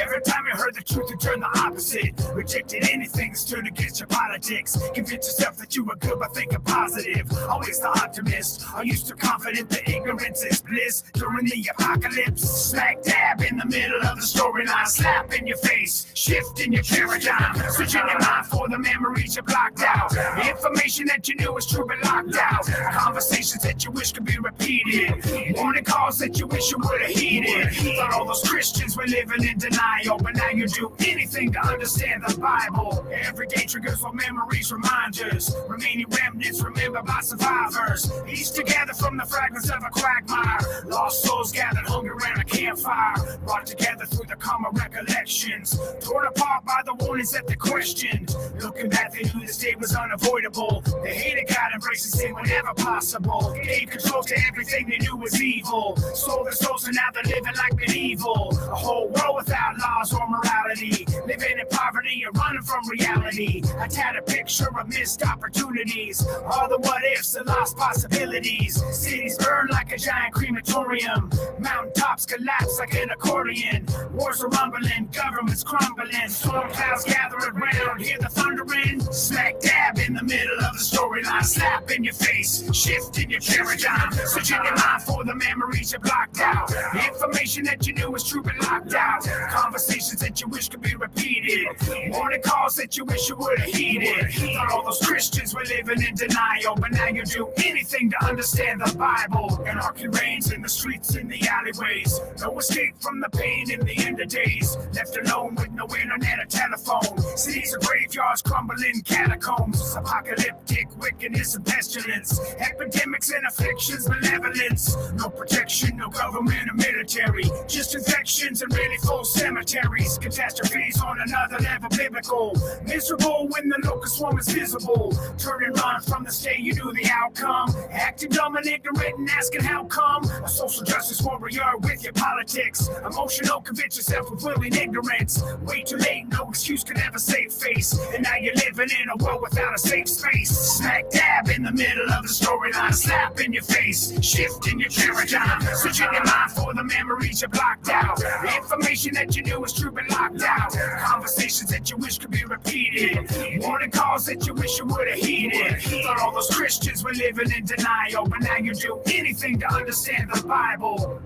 Every time you heard the truth, you turned the opposite. Rejected anything that stood against your politics. Convince yourself that you were good by thinking positive. Always the optimist. Are you still confident that ignorance is bliss during the apocalypse? Smack dab in the middle of the storyline. Slap in your face. Shift in your paradigm. Switching your mind for the memories you blocked out. Information that you knew was true but locked out. Conversations that you wish could be repeated. Warning calls that you wish you would have heeded. Thought all those Christians were living in denial, but now you do anything to understand the Bible. Every day triggers for memories, reminders. Remaining remnants remembered by survivors. Pieced together from the fragments of a quagmire. Lost souls gathered hungry around a campfire. Brought together through the calmer recollections. Torn apart by the warnings that they questioned. Looking back, they knew this day was unavoidable. They hated God, embracing sin whenever possible. Gave control to everything they knew was evil. Sold their souls and now they're living like medieval. A whole world without laws or morality. Living in poverty and running from reality. I had a picture of missed opportunities. All the what ifs and lost possibilities. Cities burn like a giant crematorium. Mountaintops collapse like an accordion. Wars are rumbling, governments crumbling. Storm clouds gather around, hear the thundering. Smack dab in the middle of the storyline. Slap in your face, shift in your paradigm. Switching your mind for the memories you blocked out. Information that you knew was true but locked out. Conversations that you wish could be repeated. Warning calls that you wish you would have heeded. Thought all those Christians were living in denial, but now you do anything to understand the Bible. Anarchy reigns in the streets, in the alleyways. No escape from the pain in the end of days. Left alone with no internet or telephone. Cities and graveyards crumbling catacombs. Apocalyptic pandemic, wickedness and pestilence, epidemics and afflictions, malevolence. No protection, no government or military, just infections and really full cemeteries. Catastrophes on another level biblical. Miserable when the locust swarm is visible. Turn and run from the state, you knew the outcome. Acting dumb and ignorant and asking how come. A social justice warrior with your politics. Emotional, convince yourself of willing ignorance. Way too late, no excuse can ever save face. And now you're living in a world without a safe space. Smack dab in the middle of the storyline. Slap in your face, shift in your paradigm. Switching your mind for the memories you blocked out. Information that you knew was true but locked out. Conversations that you wish could be repeated. Warning calls that you wish you would have heeded. Thought all those Christians were living in denial, but now you do anything to understand the Bible.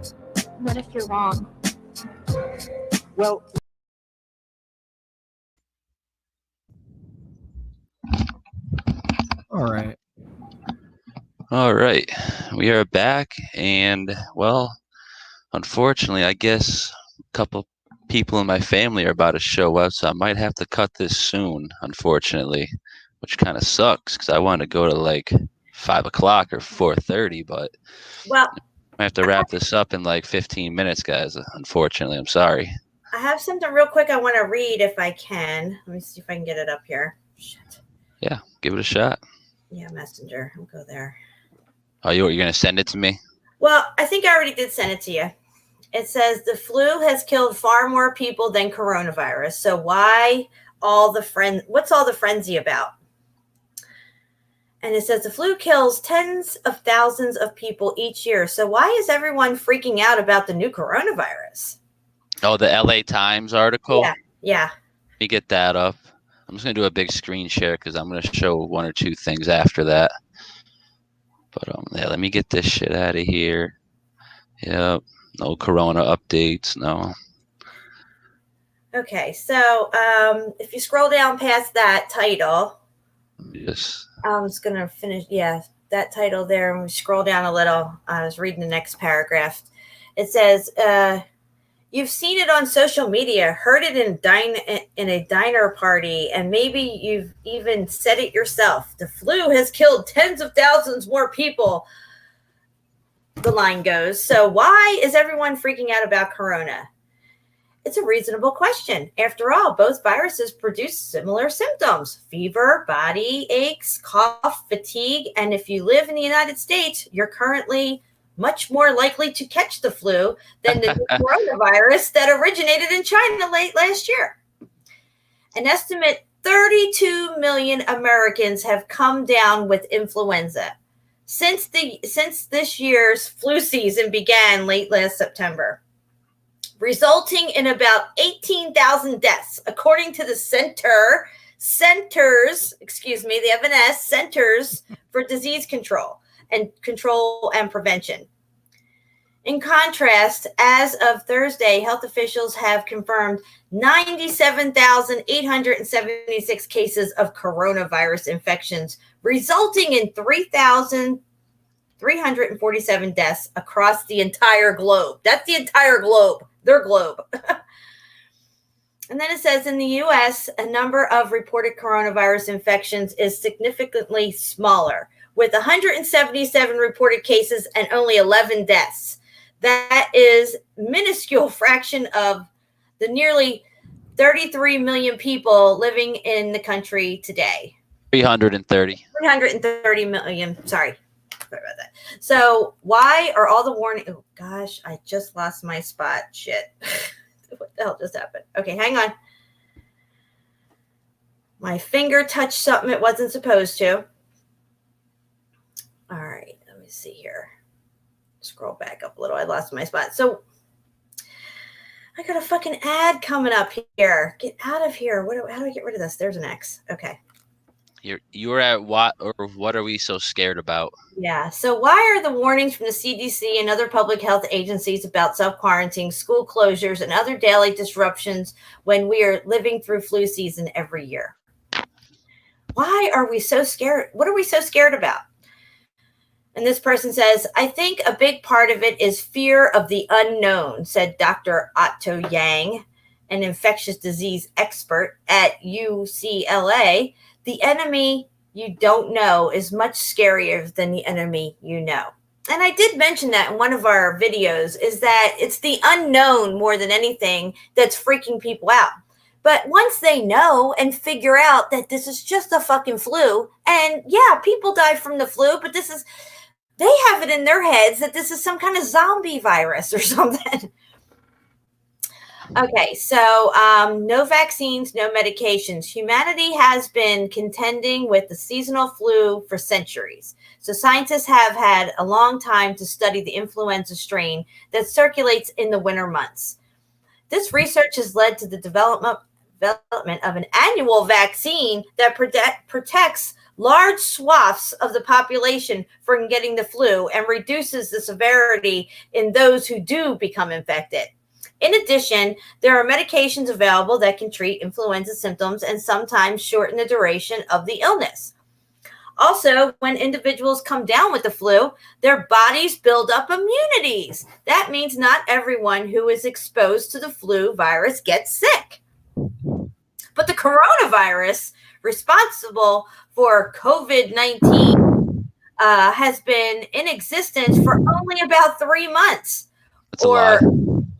What if you're wrong? Well, all right. All right, we are back, and well, unfortunately, I guess a couple people in my family are about to show up, so I might have to cut this soon, unfortunately, which kind of sucks because I want to go to like 5 o'clock or 4:30, but Well, I have to wrap this up in like 15 minutes, guys. Unfortunately, I'm sorry. I have something real quick I want to read if I can. Let me see if I can get it up here. Shit. Yeah, give it a shot. Yeah, Messenger. I'll go there. Oh, you're going to send it to me? Well, I think I already did send it to you. It says the flu has killed far more people than coronavirus. So why what's all the frenzy about? And it says the flu kills tens of thousands of people each year. So why is everyone freaking out about the new coronavirus? Oh, the LA Times article? Yeah. Let me get that up. I'm just going to do a big screen share because I'm going to show one or two things after that. But yeah, let me get this shit out of here. Yep. No corona updates. No. Okay. So if you scroll down past that title, Yes. I'm just going to finish. Yeah, that title there. And we scroll down a little. I was reading the next paragraph. It says, you've seen it on social media, heard it in a diner party, and maybe you've even said it yourself. The flu has killed tens of thousands more people, the line goes. So why is everyone freaking out about corona? It's a reasonable question. After all, both viruses produce similar symptoms: fever, body aches, cough, fatigue. And if you live in the United States, you're currently much more likely to catch the flu than the coronavirus that originated in China late last year. An estimate 32 million Americans have come down with influenza since this year's flu season began late last September, resulting in about 18,000 deaths, according to the Centers for Disease Control and Prevention. In contrast, as of Thursday, health officials have confirmed 97,876 cases of coronavirus infections, resulting in 3,347 deaths across the entire globe. That's the entire globe, their globe. And then it says in the U.S., a number of reported coronavirus infections is significantly smaller, with 177 reported cases and only 11 deaths. That is minuscule fraction of the nearly 33 million people living in the country today. 330 million. Sorry about that. So why are all the warning? Oh gosh, I just lost my spot. Shit. What the hell just happened? Okay, hang on. My finger touched something it wasn't supposed to. All right, let me see here. Scroll back up a little. I lost my spot. So I got a fucking ad coming up here. Get out of here. How do I get rid of this? There's an X. Okay. You're at what, or what are we so scared about? Yeah. So why are the warnings from the CDC and other public health agencies about self-quarantine, school closures, and other daily disruptions when we are living through flu season every year? Why are we so scared? What are we so scared about? And this person says, I think a big part of it is fear of the unknown, said Dr. Otto Yang, an infectious disease expert at UCLA. The enemy you don't know is much scarier than the enemy you know. And I did mention that in one of our videos, is that it's the unknown more than anything that's freaking people out. But once they know and figure out that this is just a fucking flu, and yeah, people die from the flu, but they have it in their heads that this is some kind of zombie virus or something. Okay, so no vaccines, no medications. Humanity has been contending with the seasonal flu for centuries. So scientists have had a long time to study the influenza strain that circulates in the winter months. This research has led to the development of an annual vaccine that protects large swaths of the population from getting the flu and reduces the severity in those who do become infected. In addition, there are medications available that can treat influenza symptoms and sometimes shorten the duration of the illness. Also, when individuals come down with the flu, their bodies build up immunities. That means not everyone who is exposed to the flu virus gets sick. But the coronavirus, responsible for COVID-19, has been in existence for only about 3 months. That's a lot.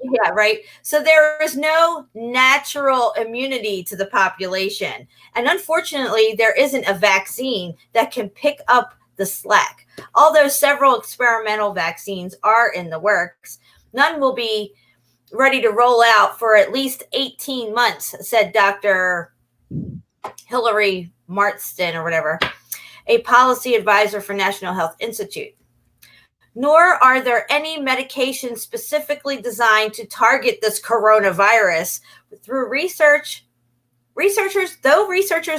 Yeah, right. So there is no natural immunity to the population. And unfortunately, there isn't a vaccine that can pick up the slack. Although several experimental vaccines are in the works, none will be ready to roll out for at least 18 months, said Dr. Hillary Marston or whatever, a policy advisor for National Health Institute. Nor are there any medications specifically designed to target this coronavirus. Through researchers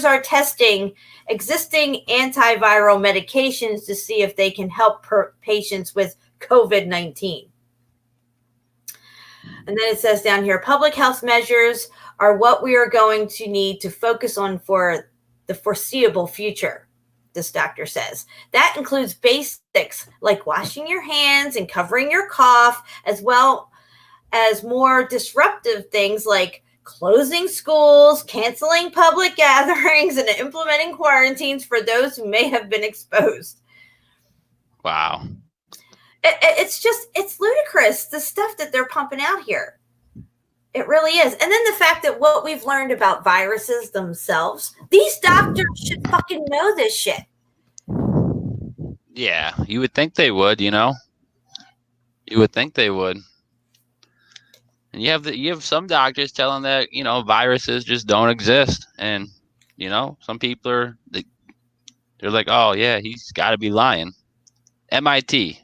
are testing existing antiviral medications to see if they can help patients with COVID-19. And then it says down here, public health measures are what we are going to need to focus on for the foreseeable future, this doctor says. That includes basics like washing your hands and covering your cough, as well as more disruptive things like closing schools, canceling public gatherings, and implementing quarantines for those who may have been exposed. Wow. It's ludicrous, the stuff that they're pumping out here. It really is. And then the fact that what we've learned about viruses themselves, these doctors should fucking know this shit. Yeah, you would think they would, you know? You would think they would. And you have some doctors telling that, you know, viruses just don't exist. And, you know, some people they're like, oh, yeah, he's got to be lying. MIT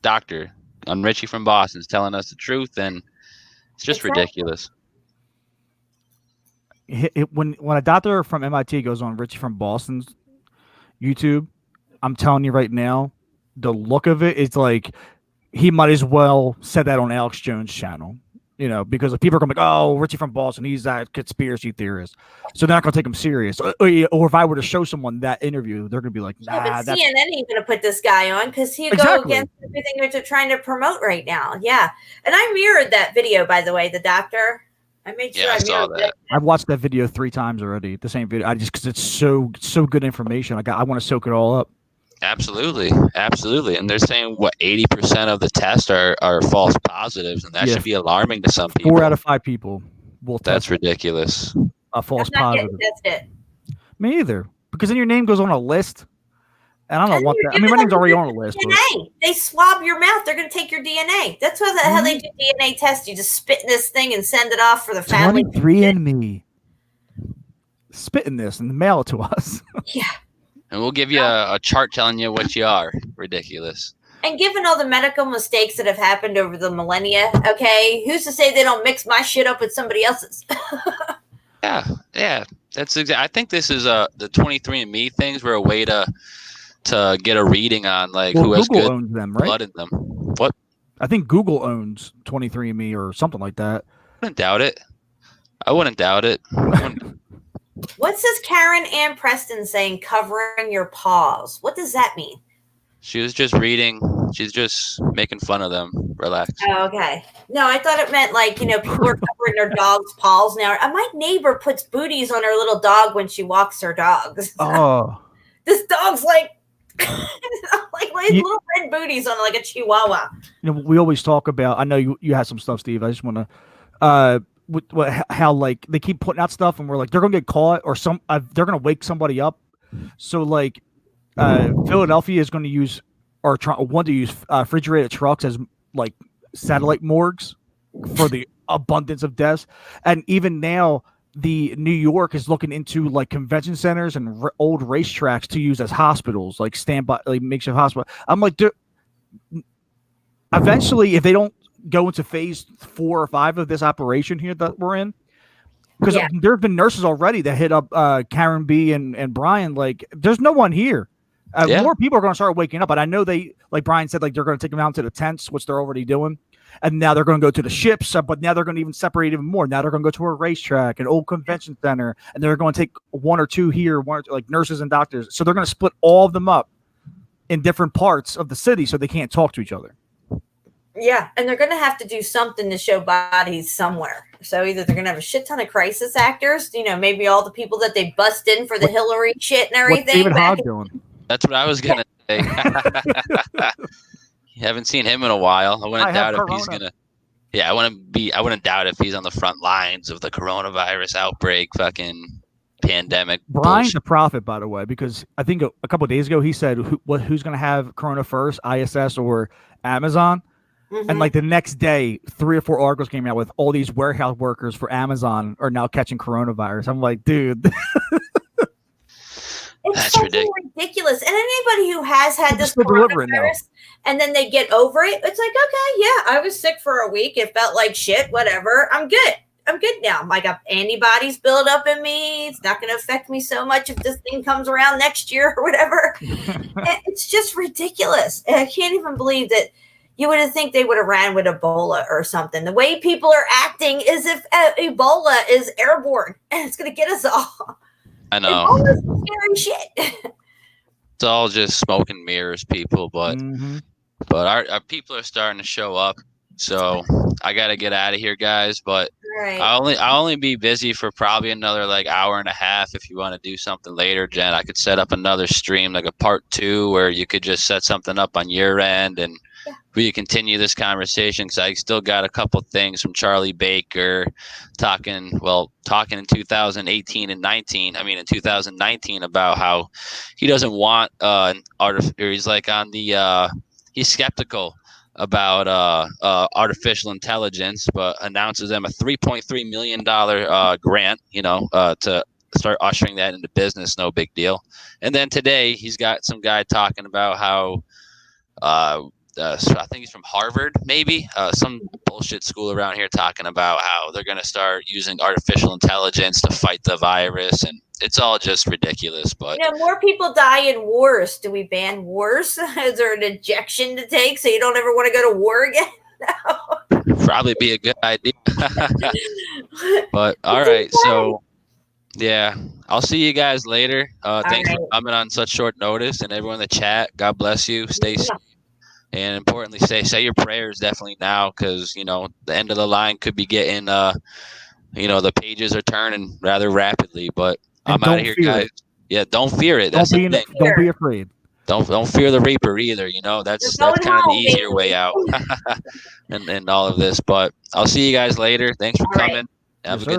doctor on Richie from Boston is telling us the truth, and it's just ridiculous. When a doctor from MIT goes on Richie from Boston's YouTube, I'm telling you right now, the look of it is like he might as well said that on Alex Jones' channel, you know, because if people are going to be like, oh, Richie from Boston, he's that conspiracy theorist. So they're not going to take him serious. Or if I were to show someone that interview, they're going to be like, nah. Yeah, but CNN ain't going to put this guy on because he'll go against everything that they're trying to promote right now. Yeah. And I mirrored that video, by the way, the doctor. I made sure I saw that. I've watched that video 3 times already, the same video. Because it's so good information. I want to soak it all up. Absolutely. And they're saying, 80% of the tests are false positives, and that should be alarming to some people. 4 out of 5 people will test. That's ridiculous. A false positive. That's it. Me either. Because then your name goes on a list. And I don't want that. I mean, my name's already on a list. DNA. They swab your mouth. They're going to take your DNA. That's how they do DNA tests. You just spit in this thing and send it off for the family. 23andMe. Spit in this and mail it to us. Yeah. And we'll give you a chart telling you what you are. Ridiculous. And given all the medical mistakes that have happened over the millennia, okay, who's to say they don't mix my shit up with somebody else's? Yeah. That's exactly. I think this is the 23andMe things were a way to get a reading on who has Google good owns them, right? blood in them. What? I think Google owns 23andMe or something like that. I wouldn't doubt it. What says Karen Ann Preston saying covering your paws? What does that mean? She was just reading. She's just making fun of them. Relax. Oh, okay. No, I thought it meant people are covering their dog's paws now. My neighbor puts booties on her little dog when she walks her dogs. Oh. this dog's like, like little red booties on like a chihuahua. You know, we always talk about. I know you had some stuff, Steve. I just want to, how like they keep putting out stuff, and we're like they're gonna get caught or they're gonna wake somebody up. So like, Philadelphia is going to use or want to use refrigerated trucks as like satellite morgues for the abundance of deaths, and even now. The New York is looking into like convention centers and old racetracks to use as hospitals, like standby, like makeshift hospital. I'm like, eventually, if they don't go into phase 4 or 5 of this operation here that we're in, because there have been nurses already that hit up Karen B and Brian. Like, there's no one here. More people are going to start waking up, but I know they, like Brian said, like they're going to take them out to the tents, which they're already doing. And now they're going to go to the ships, but now they're going to even separate even more. Now they're going to go to a racetrack, an old convention center, and they're going to take 1 or 2 here, like nurses and doctors. So they're going to split all of them up in different parts of the city so they can't talk to each other. Yeah, and they're going to have to do something to show bodies somewhere. So either they're going to have a shit ton of crisis actors, maybe all the people that they bust in for the Hillary shit and everything. What's David Hogg doing? That's what I was going to say. You haven't seen him in a while. I wouldn't doubt if he's gonna. Yeah, I wouldn't doubt if he's on the front lines of the coronavirus outbreak, fucking pandemic. Brian's a prophet, by the way, because I think a couple of days ago he said who's gonna have corona first, ISS or Amazon, and like the next day, 3 or 4 articles came out with all these warehouse workers for Amazon are now catching coronavirus. I'm like, dude. It's ridiculous. And anybody who has had this coronavirus and then they get over it, it's like, okay, yeah, I was sick for a week. It felt like shit, whatever. I'm good. I'm good now. I got antibodies built up in me. It's not going to affect me so much if this thing comes around next year or whatever. It's just ridiculous. And I can't even believe that you would think they would have ran with Ebola or something. The way people are acting is if Ebola is airborne and it's going to get us all. I know. It's all scary shit. It's all just smoke and mirrors, people. But our people are starting to show up. So I got to get out of here, guys. But I'll only be busy for probably another like hour and a half. If you want to do something later, Jen, I could set up another stream, like a part 2, where you could just set something up on your end and we continue this conversation, because I still got a couple things from Charlie Baker talking in 2018 and 19. I mean, in 2019 about how he doesn't want he's like on the he's skeptical about artificial intelligence, but announces them a $3.3 million grant, to start ushering that into business. No big deal. And then today he's got some guy talking about how so I think he's from Harvard, maybe some bullshit school around here, talking about how they're going to start using artificial intelligence to fight the virus, and it's all just ridiculous. But more people die in wars. Do we ban wars? Is there an injection to take so you don't ever want to go to war again? No. Probably be a good idea. But all right, so yeah, I'll see you guys later. Thanks for coming on such short notice, and everyone in the chat. God bless you. Stay safe. And importantly, say your prayers definitely now, because the end of the line could be getting the pages are turning rather rapidly. But I'm out of here, guys. Yeah, don't fear it. That's the thing. Don't be afraid. Don't fear the Reaper either. That's kind of the easier way out, and all of this. But I'll see you guys later. Thanks for coming. Have a good night.